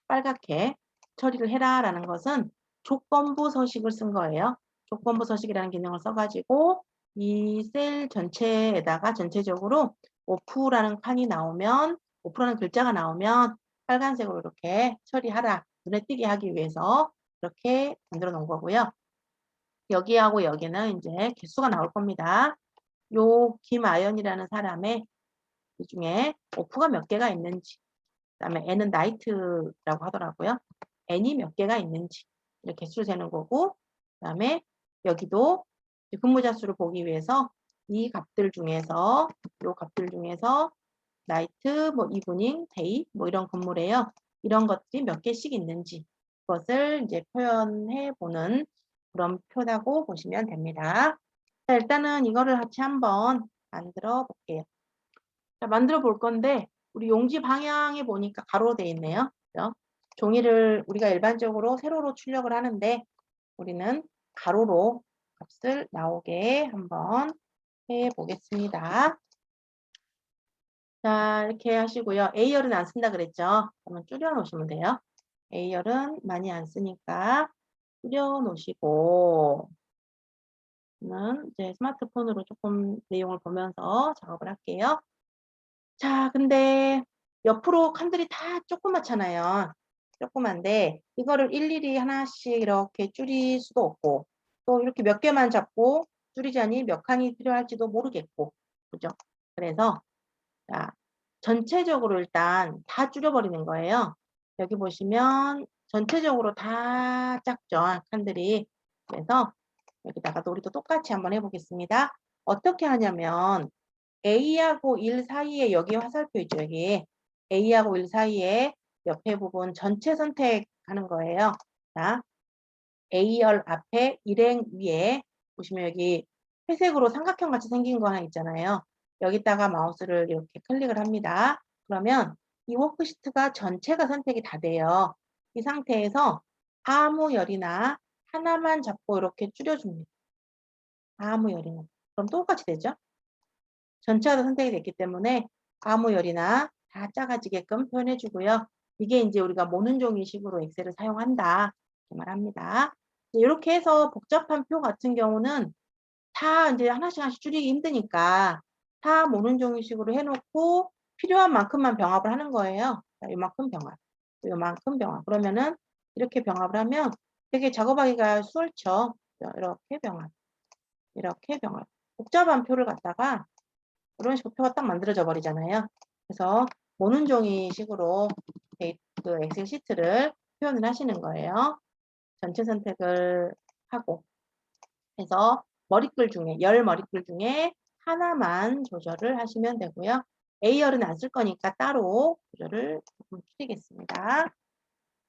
Speaker 1: 빨갛게 처리를 해라라는 것은 조건부 서식을 쓴 거예요. 조건부 서식이라는 기능을 써가지고 이 셀 전체에다가 전체적으로 오프라는 칸이 나오면 오프라는 글자가 나오면 빨간색으로 이렇게 처리하라. 눈에 띄게 하기 위해서 이렇게 만들어 놓은 거고요. 여기하고 여기는 이제 개수가 나올 겁니다. 요 김아연이라는 사람의 이 중에 오프가 몇 개가 있는지, 그다음에 n은 night라고 하더라고요. n이 몇 개가 있는지 이렇게 개수를 세는 거고, 그다음에 여기도 근무자 수를 보기 위해서 이 값들 중에서 요 값들 중에서 나이트, 뭐 이브닝, 데이 뭐 이런 근무래요. 이런 것들이 몇 개씩 있는지 그것을 이제 표현해 보는 그런 표라고 보시면 됩니다. 자, 일단은 이거를 같이 한번 만들어 볼게요. 자, 만들어 볼 건데 우리 용지 방향에 보니까 가로로 되어 있네요. 그죠? 종이를 우리가 일반적으로 세로로 출력을 하는데 우리는 가로로 값을 나오게 한번 해 보겠습니다. 자, 이렇게 하시고요. A열은 안 쓴다 그랬죠? 그러면 줄여 놓으시면 돼요. A열은 많이 안 쓰니까 줄여 놓으시고 저는 이제 스마트폰으로 조금 내용을 보면서 작업을 할게요. 자, 근데 옆으로 칸들이 다 조그맣잖아요. 조그만데 이거를 일일이 하나씩 이렇게 줄일 수도 없고 또 이렇게 몇 개만 잡고 줄이자니 몇 칸이 필요할지도 모르겠고 그죠? 그래서 자, 전체적으로 일단 다 줄여버리는 거예요. 여기 보시면 전체적으로 다 작죠, 칸들이. 그래서 여기다가도 우리도 똑같이 한번 해보겠습니다. 어떻게 하냐면 A하고 1 사이에 여기 화살표 있죠, 여기. A하고 1 사이에 옆에 부분 전체 선택하는 거예요. 자, A열 앞에 일행 위에 보시면 여기 회색으로 삼각형 같이 생긴 거 하나 있잖아요. 여기다가 마우스를 이렇게 클릭을 합니다. 그러면 이 워크시트가 전체가 선택이 다 돼요. 이 상태에서 아무 열이나 하나만 잡고 이렇게 줄여줍니다. 아무 열이나. 그럼 똑같이 되죠? 전체가 다 선택이 됐기 때문에 아무 열이나 다 작아지게끔 표현해 주고요. 이게 이제 우리가 모는 종이식으로 엑셀을 사용한다. 이렇게 말합니다. 이렇게 해서 복잡한 표 같은 경우는 다 이제 하나씩 하나씩 줄이기 힘드니까 다 모는 종이식으로 해놓고 필요한 만큼만 병합을 하는 거예요. 자, 요만큼 병합, 요만큼 병합. 그러면은 이렇게 병합을 하면 되게 작업하기가 수월죠. 이렇게 병합, 이렇게 병합. 복잡한 표를 갖다가 이런 식으로 표가 딱 만들어져 버리잖아요. 그래서 모는 종이식으로 그 엑셀 시트를 표현을 하시는 거예요. 전체 선택을 하고 해서 머리글 중에 열 머리글 중에 하나만 조절을 하시면 되고요. A열은 안 쓸 거니까 따로 조절을 조금 줄이겠습니다.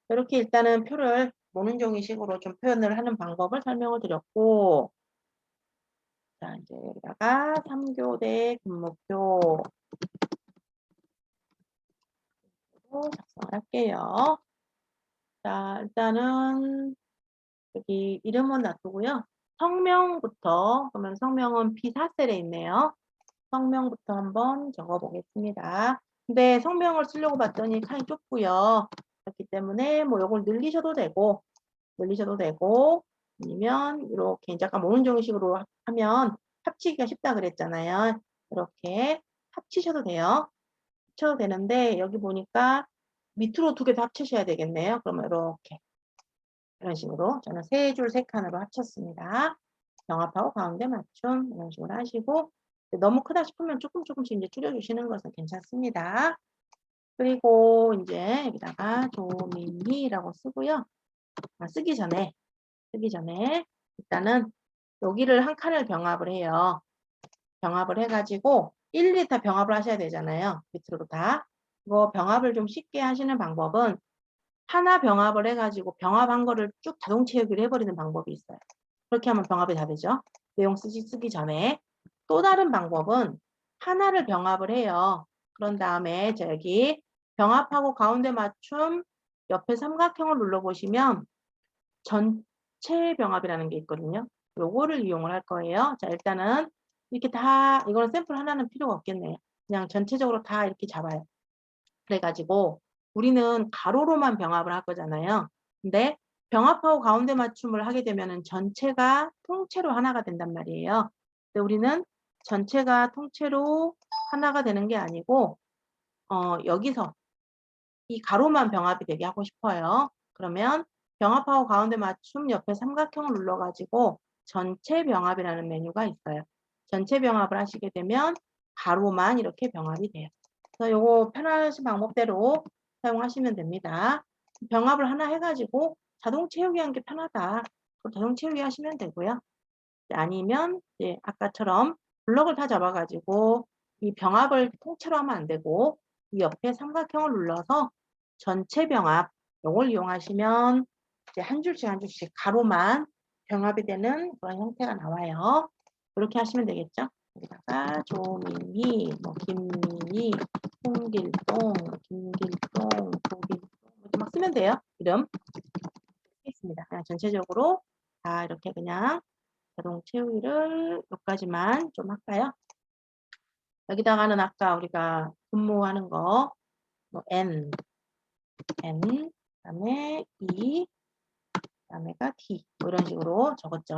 Speaker 1: 이렇게 일단은 표를 모는 종이식으로 좀 표현을 하는 방법을 설명을 드렸고, 자, 이제 여기다가 3교대 근무표 작성을 할게요. 자, 일단은 여기 이름은 놔두고요. 성명부터, 그러면 성명은 B4셀에 있네요. 성명부터 한번 적어 보겠습니다. 근데 성명을 쓰려고 봤더니 칸이 좁고요. 그렇기 때문에 뭐 요걸 늘리셔도 되고, 아니면 이렇게 이제 아까 모는 종이식으로 하면 합치기가 쉽다 그랬잖아요. 이렇게 합치셔도 돼요. 합쳐도 되는데 여기 보니까 밑으로 두 개 다 합치셔야 되겠네요. 그러면 이렇게 이런 식으로 저는 세 줄 세 칸으로 합쳤습니다. 병합하고 가운데 맞춤 이런 식으로 하시고 너무 크다 싶으면 조금씩 이제 줄여주시는 것은 괜찮습니다. 그리고 이제 여기다가 조민희라고 쓰고요. 쓰기 전에 일단은 여기를 한 칸을 병합을 해요. 병합을 해가지고 일일이 다 병합을 하셔야 되잖아요. 밑으로 다. 이거 병합을 좀 쉽게 하시는 방법은 하나 병합을 해가지고 병합한 거를 쭉 자동 채우기를 해버리는 방법이 있어요. 그렇게 하면 병합이 다 되죠. 내용 쓰기 전에. 또 다른 방법은 하나를 병합을 해요. 그런 다음에 여기 병합하고 가운데 맞춤 옆에 삼각형을 눌러보시면 전체 병합이라는 게 있거든요. 요거를 이용을 할 거예요. 자, 일단은 이렇게 다, 이거는 샘플 하나는 필요가 없겠네요. 그냥 전체적으로 다 이렇게 잡아요. 그래가지고 우리는 가로로만 병합을 할 거잖아요. 근데 병합하고 가운데 맞춤을 하게 되면은 전체가 통째로 하나가 된단 말이에요. 근데 우리는 전체가 통째로 하나가 되는 게 아니고 여기서 이 가로만 병합이 되게 하고 싶어요. 그러면 병합하고 가운데 맞춤 옆에 삼각형을 눌러가지고 전체 병합이라는 메뉴가 있어요. 전체 병합을 하시게 되면 가로만 이렇게 병합이 돼요. 그래서 요거 편하신 방법대로 사용하시면 됩니다. 병합을 하나 해가지고 자동 채우기 하는 게 편하다. 자동 채우기 하시면 되고요. 아니면 이제 아까처럼 블럭을 다 잡아가지고 이 병합을 통째로 하면 안 되고 이 옆에 삼각형을 눌러서 전체 병합 이걸 이용하시면 이제 한 줄씩 가로만 병합이 되는 그런 형태가 나와요. 이렇게 하시면 되겠죠. 여기다가 조민희, 김민희, 홍길동, 김길동, 조길동 이렇게 막 쓰면 돼요. 이름 있습니다. 그냥 전체적으로 다 이렇게 그냥 자동 채우기를 여기까지만 좀 할까요? 여기다가는 아까 우리가 분모하는 거 n, 그다음에 e, 그다음에가 d 이런 식으로 적었죠.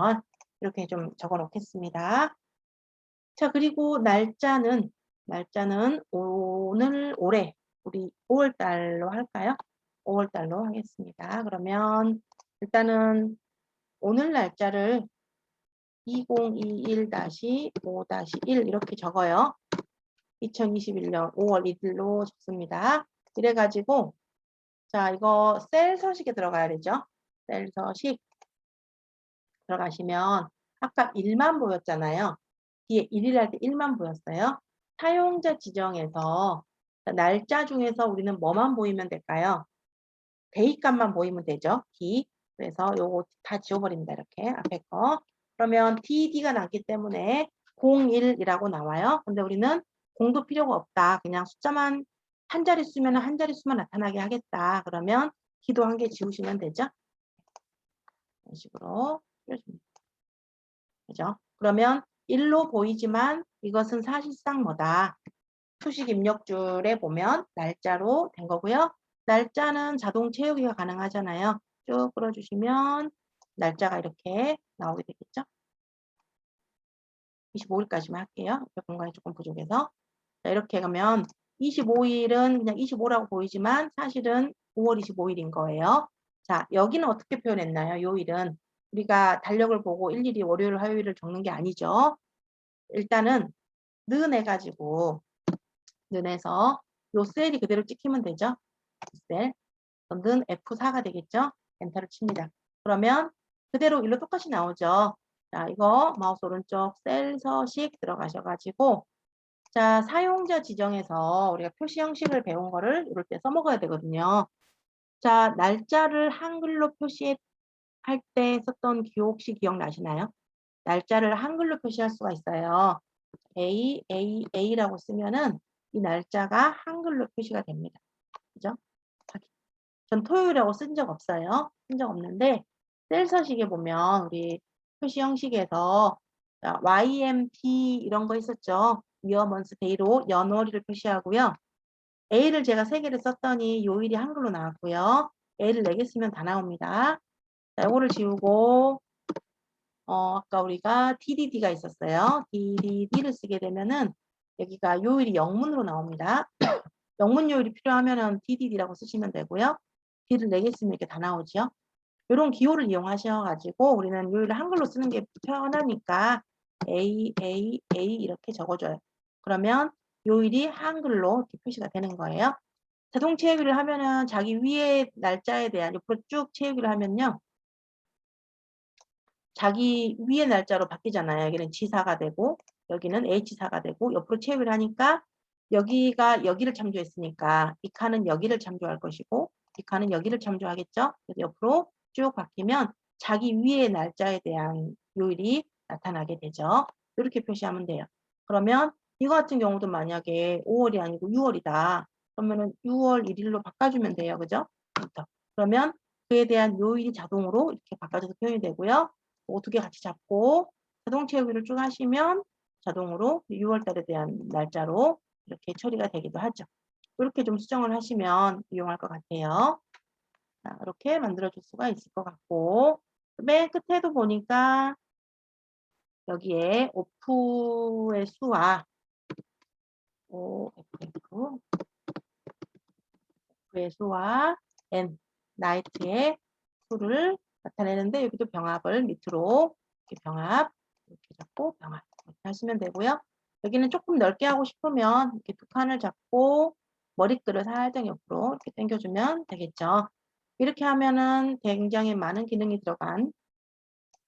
Speaker 1: 이렇게 좀 적어 놓겠습니다. 자, 그리고 날짜는 오늘 올해 우리 5월 달로 할까요? 5월 달로 하겠습니다. 그러면 일단은 오늘 날짜를 2021-5-1 이렇게 적어요. 2021년 5월 1일로 적습니다. 이래가지고 자, 이거 셀 서식에 들어가야 되죠. 셀 서식 들어가시면 아까 1만 보였잖아요. 뒤에 1일 할 때 1만 보였어요. 사용자 지정에서 날짜 중에서 우리는 뭐만 보이면 될까요? 대입값만 보이면 되죠. D. 그래서 요거 다 지워버립니다. 이렇게 앞에 거. 그러면 DD가 났기 때문에 01이라고 나와요. 근데 우리는 공도 필요가 없다. 그냥 숫자만 한 자릿수면 한 자릿수만 나타나게 하겠다. 그러면 D도 한 개 지우시면 되죠. 이런 식으로 뿌려줍니다. 그죠? 그러면 1로 보이지만 이것은 사실상 뭐다? 수식 입력줄에 보면 날짜로 된 거고요. 날짜는 자동 채우기가 가능하잖아요. 쭉 끌어주시면 날짜가 이렇게 나오게 되겠죠. 25일까지만 할게요. 공간이 조금 부족해서. 자, 이렇게 가면 25일은 그냥 25라고 보이지만 사실은 5월 25일인 거예요. 자, 여기는 어떻게 표현했나요? 요일은 우리가 달력을 보고 일일이 월요일, 화요일을 적는 게 아니죠. 일단은 는해가지고 는해서 요 셀이 그대로 찍히면 되죠. 셀. 는 F4가 되겠죠. 엔터를 칩니다. 그러면 그대로 일로 똑같이 나오죠. 자, 이거 마우스 오른쪽 셀 서식 들어가셔가지고 자, 사용자 지정에서 우리가 표시 형식을 배운 거를 이럴 때 써먹어야 되거든요. 자, 날짜를 한글로 표시할 때 썼던 기호 혹시 기억나시나요? 날짜를 한글로 표시할 수가 있어요. A라고 쓰면은 이 날짜가 한글로 표시가 됩니다. 그죠? 전 토요일이라고 쓴 적 없어요. 쓴 적 없는데 셀 서식에 보면 우리 표시 형식에서 YMT 이런 거 있었죠. Year, Month, Day로 연월일을 표시하고요. A를 제가 3개를 썼더니 요일이 한글로 나왔고요. A를 4개 쓰면 다 나옵니다. 자, 이거를 지우고 아까 우리가 DDD가 있었어요. DDD를 쓰게 되면은 여기가 요일이 영문으로 나옵니다. 영문 요일이 필요하면은 DDD라고 쓰시면 되고요. D를 4개 쓰면 이렇게 다 나오죠. 이런 기호를 이용하셔가지고 우리는 요일을 한글로 쓰는 게 편하니까 A, A, A 이렇게 적어줘요. 그러면 요일이 한글로 이렇게 표시가 되는 거예요. 자동 채우기를 하면은 자기 위에 날짜에 대한 옆으로 쭉 채우기를 하면요. 자기 위의 날짜로 바뀌잖아요. 여기는 G사가 되고 여기는 H사가 되고 옆으로 채우기를 하니까 여기가 여기를 참조했으니까 이 칸은 여기를 참조할 것이고 이 칸은 여기를 참조하겠죠. 그래서 옆으로 쭉 바뀌면 자기 위의 날짜에 대한 요일이 나타나게 되죠. 이렇게 표시하면 돼요. 그러면 이거 같은 경우도 만약에 5월이 아니고 6월이다. 그러면은 6월 1일로 바꿔주면 돼요. 그죠? 그러면 그에 대한 요일이 자동으로 이렇게 바꿔져서 표현이 되고요. 두 개 같이 잡고 자동 채우기를 쭉 하시면 자동으로 6월 달에 대한 날짜로 이렇게 처리가 되기도 하죠. 이렇게 좀 수정을 하시면 유용할 것 같아요. 자, 이렇게 만들어줄 수가 있을 것 같고 맨 끝에도 보니까 여기에 오프의 수와 오프의 수와 n, 나이트의 수를 나타내는데 여기도 병합을 밑으로 이렇게 병합 이렇게 잡고 병합 이렇게 하시면 되고요. 여기는 조금 넓게 하고 싶으면 이렇게 두 칸을 잡고 머리끈을 살짝 옆으로 이렇게 당겨주면 되겠죠. 이렇게 하면은 굉장히 많은 기능이 들어간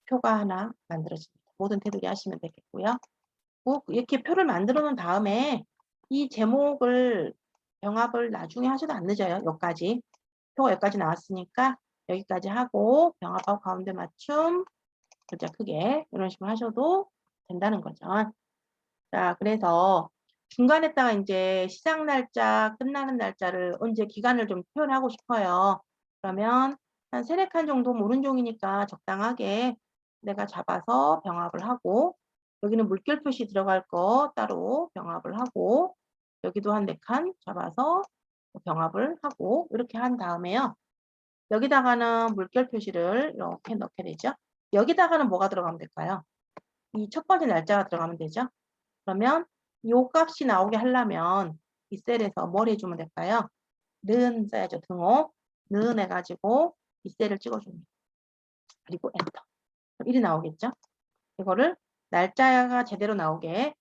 Speaker 1: 표가 하나 만들어집니다. 모든 테두리 하시면 되겠고요. 이렇게 표를 만들어 놓은 다음에 이 제목을 병합을 나중에 하셔도 안 늦어요. 여기까지. 표가 여기까지 나왔으니까 여기까지 하고 병합하고 가운데 맞춤 글자 크게 이런 식으로 하셔도 된다는 거죠. 자, 그래서 중간에다가 이제 시작 날짜, 끝나는 날짜를 언제 기간을 좀 표현하고 싶어요. 그러면 한 3-4칸 정도 모른 종이니까 적당하게 내가 잡아서 병합을 하고 여기는 물결 표시 들어갈 거 따로 병합을 하고 여기도 한 4칸 잡아서 병합을 하고 이렇게 한 다음에요. 여기다가는 물결 표시를 이렇게 넣게 되죠. 여기다가는 뭐가 들어가면 될까요? 이 첫 번째 날짜가 들어가면 되죠. 그러면 이 값이 나오게 하려면 이 셀에서 뭘 해주면 될까요? 는 써야죠. 등호. 는 해가지고 이 셀을 찍어줍니다. 그리고 엔터. 1이 나오겠죠? 이거를 날짜가 제대로 나오게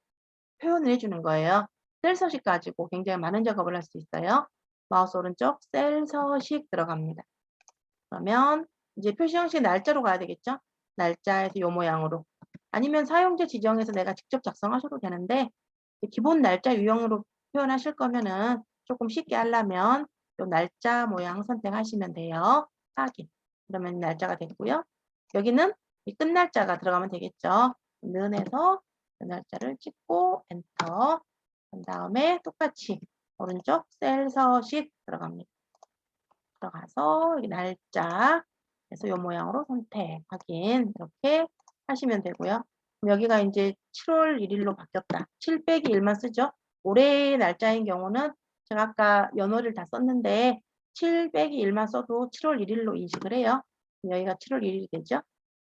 Speaker 1: 표현을 해주는 거예요. 셀 서식 가지고 굉장히 많은 작업을 할 수 있어요. 마우스 오른쪽 셀 서식 들어갑니다. 그러면 이제 표시 형식 날짜로 가야 되겠죠? 날짜에서 이 모양으로. 아니면 사용자 지정해서 내가 직접 작성하셔도 되는데 기본 날짜 유형으로 표현하실 거면은 조금 쉽게 하려면 이 날짜 모양 선택하시면 돼요. 확인. 그러면 날짜가 됐고요. 여기는 이 끝날짜가 들어가면 되겠죠. 는에서 끝날짜를 찍고 엔터. 그 다음에 똑같이 오른쪽 셀 서식 들어갑니다. 들어가서 여기 날짜 그래서 이 모양으로 선택 확인 이렇게 하시면 되고요. 여기가 이제 7월 1일로 바뀌었다. 7 빼기 1만 쓰죠. 올해의 날짜인 경우는 제가 아까 연월을 다 썼는데 7 빼기 1만 써도 7월 1일로 인식을 해요. 여기가 7월 1일이 되죠.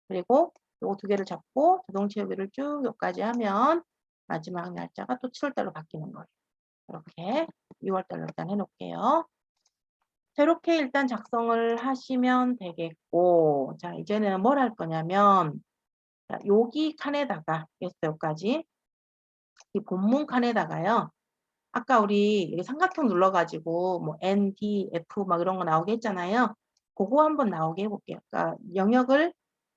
Speaker 1: 그리고 요 두 개를 잡고 자동 채우기를 쭉 여기까지 하면 마지막 날짜가 또 7월 달로 바뀌는 거예요. 이렇게 6월 달로 일단 해놓을게요. 자, 이렇게 일단 작성을 하시면 되겠고, 자, 이제는 뭘 할 거냐면, 자, 여기 칸에다가, 여기까지, 이 본문 칸에다가요, 아까 우리 여기 삼각형 눌러가지고, 뭐, N, D, F 막 이런 거 나오게 했잖아요. 그거 한번 나오게 해볼게요. 그러니까 영역을,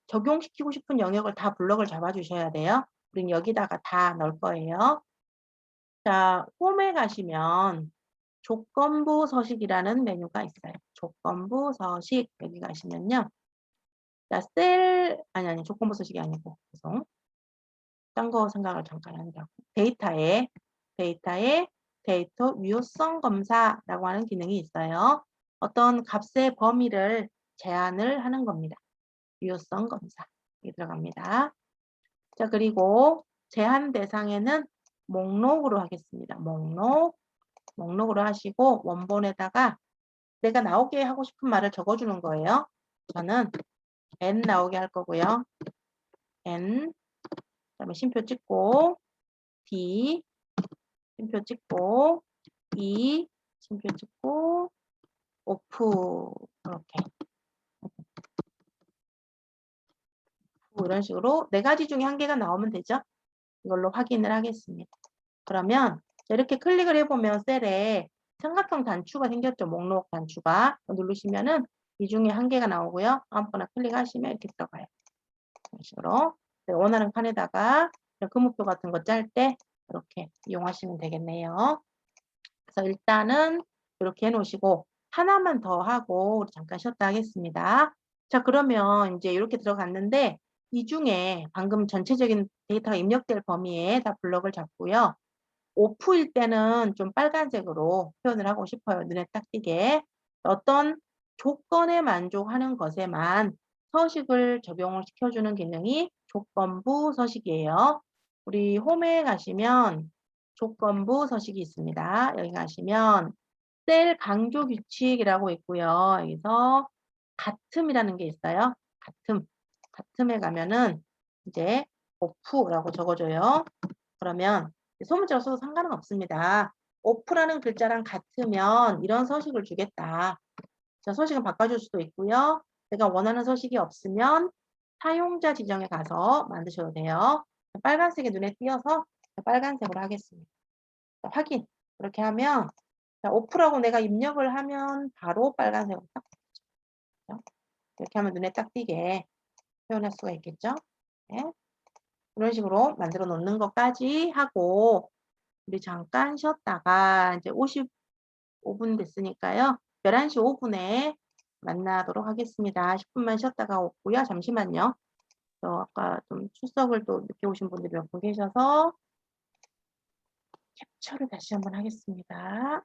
Speaker 1: 적용시키고 싶은 영역을 다 블럭을 잡아주셔야 돼요. 우린 여기다가 다 넣을 거예요. 자, 홈에 가시면, 조건부 서식이라는 메뉴가 있어요. 조건부 서식 여기 가시면요. 자, 아니 조건부 서식이 아니고 죄송. 딴 거 생각을 잠깐 한다고. 데이터에 데이터 유효성 검사라고 하는 기능이 있어요. 어떤 값의 범위를 제한을 하는 겁니다. 유효성 검사. 여기 들어갑니다. 자, 그리고 제한 대상에는 목록으로 하겠습니다. 목록으로 하시고 원본에다가 내가 나오게 하고 싶은 말을 적어주는 거예요. 저는 N 나오게 할 거고요. N, 그다음에 쉼표 찍고 D, 쉼표 찍고 E, 쉼표 찍고 오프 이렇게 이런 식으로 4가지 중에 1개가 나오면 되죠. 이걸로 확인을 하겠습니다. 그러면 이렇게 클릭을 해보면 셀에 삼각형 단추가 생겼죠. 목록 단추가. 누르시면은 이 중에 1개가 나오고요. 아무거나 클릭하시면 이렇게 들어가요. 이런 식으로 원하는 칸에다가 금우표 같은 거 짤 때 이렇게 이용하시면 되겠네요. 그래서 일단은 이렇게 해놓으시고 하나만 더 하고 우리 잠깐 쉬었다 하겠습니다. 자, 그러면 이제 이렇게 들어갔는데 이 중에 방금 전체적인 데이터가 입력될 범위에 다 블럭을 잡고요. 오프일 때는 좀 빨간색으로 표현을 하고 싶어요. 눈에 딱 띄게. 어떤 조건에 만족하는 것에만 서식을 적용을 시켜주는 기능이 조건부 서식이에요. 우리 홈에 가시면 조건부 서식이 있습니다. 여기 가시면 셀 강조 규칙이라고 있고요. 여기서 같음이라는 게 있어요. 같음에 가면은 이제 오프라고 적어줘요. 그러면 소문자로 써도 상관은 없습니다. 오프라는 글자랑 같으면 이런 서식을 주겠다. 자, 서식은 바꿔줄 수도 있고요. 내가 원하는 서식이 없으면 사용자 지정에 가서 만드셔도 돼요. 빨간색이 눈에 띄어서 빨간색으로 하겠습니다. 자, 확인. 이렇게 하면 자, 오프라고 내가 입력을 하면 바로 빨간색으로 딱 되죠. 이렇게 하면 눈에 딱 띄게 표현할 수가 있겠죠. 네. 이런 식으로 만들어 놓는 것까지 하고 우리 잠깐 쉬었다가 이제 55분 됐으니까요. 11시 5분에 만나도록 하겠습니다. 10분만 쉬었다가 오고요. 잠시만요. 저 아까 좀 출석을 또 늦게 오신 분들이 몇 분 계셔서 캡처를 다시 한번 하겠습니다.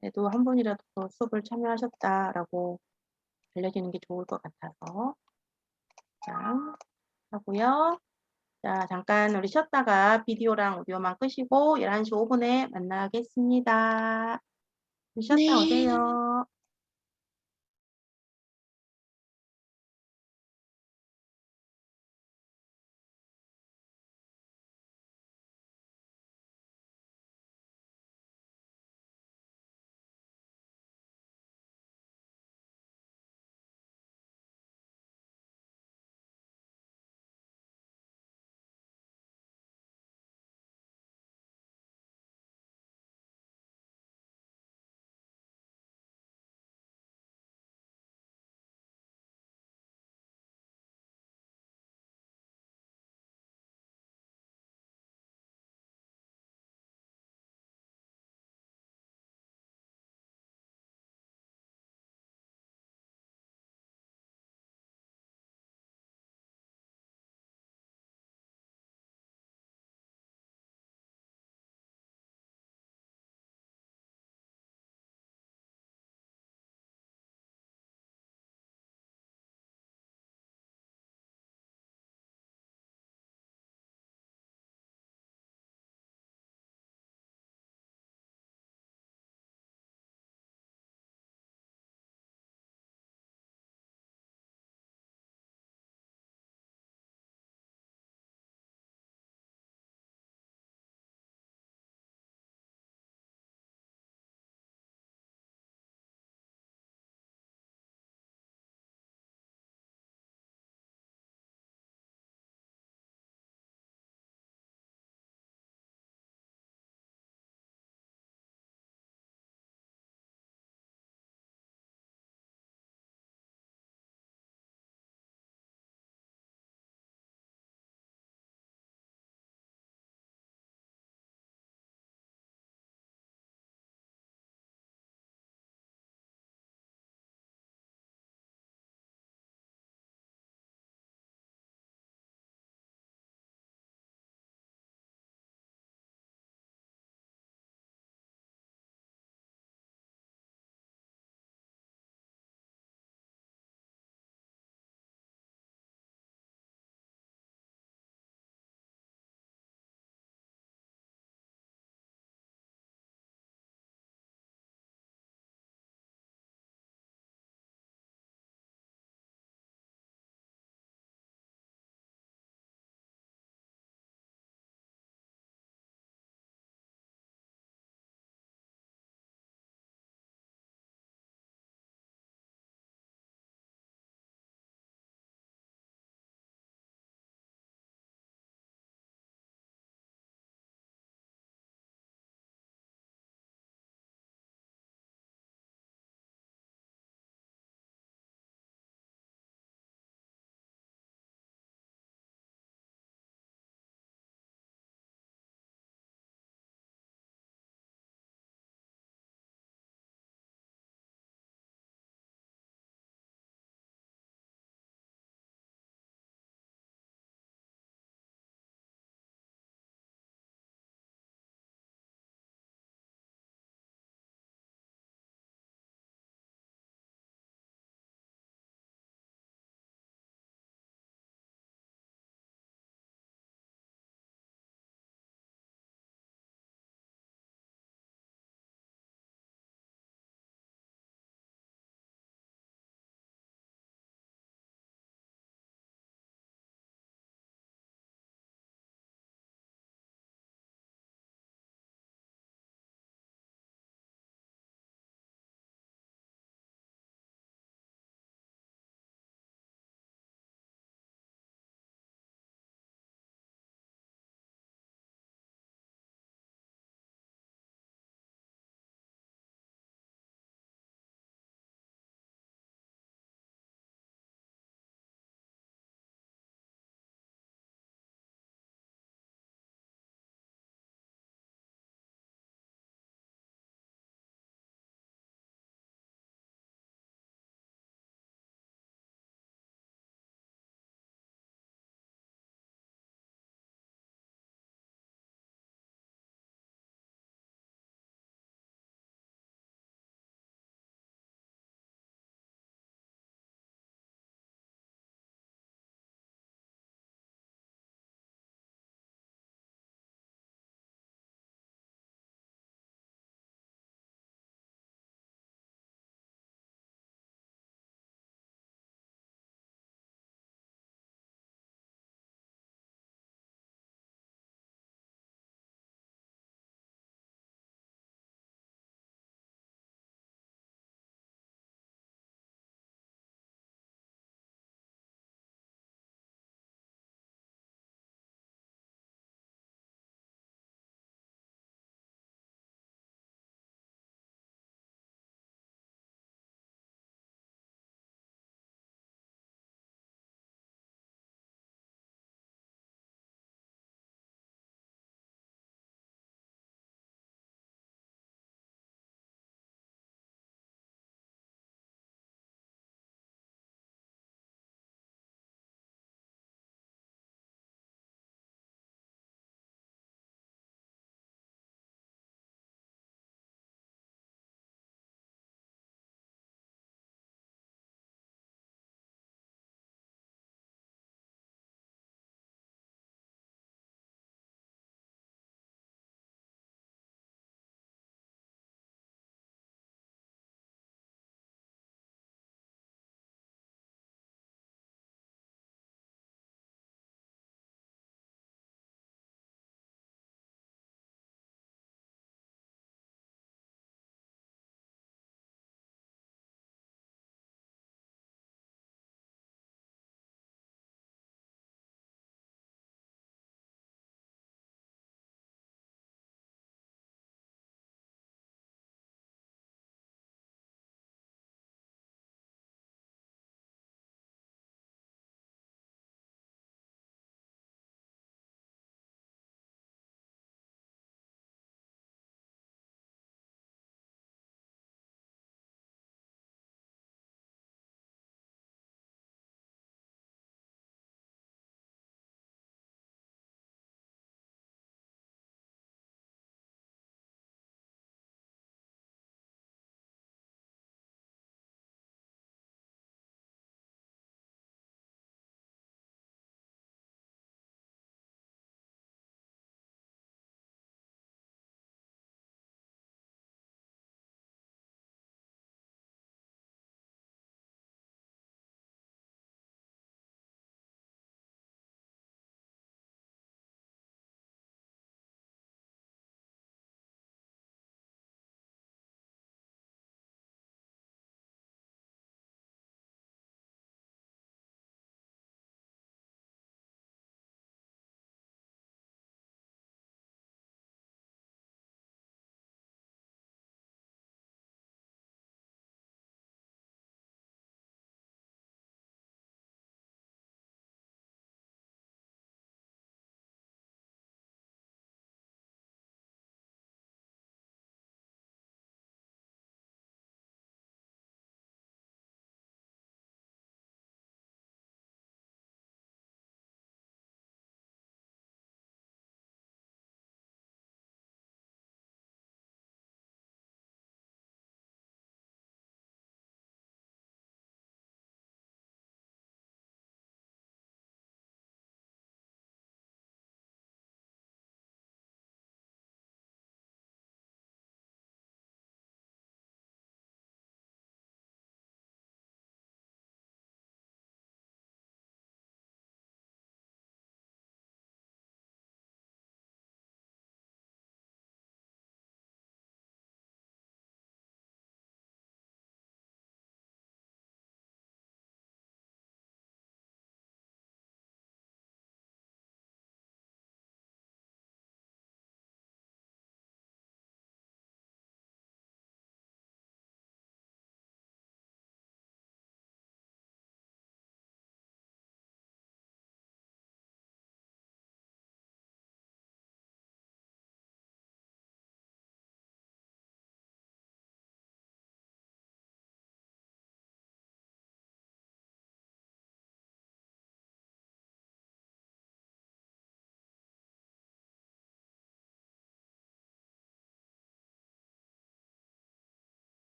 Speaker 1: 그래도 한 분이라도 더 수업을 참여하셨다라고 알려지는 게 좋을 것 같아서 자, 하고요. 자, 잠깐 우리 쉬었다가 비디오랑 오디오만 끄시고 11시 5분에 만나겠습니다. 쉬었다
Speaker 2: 네.
Speaker 1: 오세요.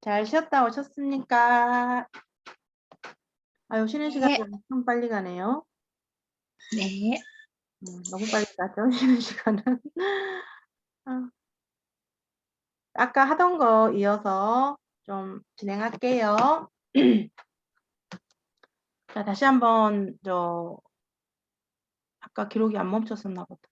Speaker 1: 잘 쉬었다 오셨습니까? 아유, 쉬는 시간이
Speaker 2: 네.
Speaker 1: 엄청 빨리 가네요.
Speaker 2: 네.
Speaker 1: 너무 빨리 가죠, 쉬는 시간은. 아. 아까 하던 거 이어서 좀 진행할게요. 자, 다시 한번 아까 기록이 안 멈췄었나 보다.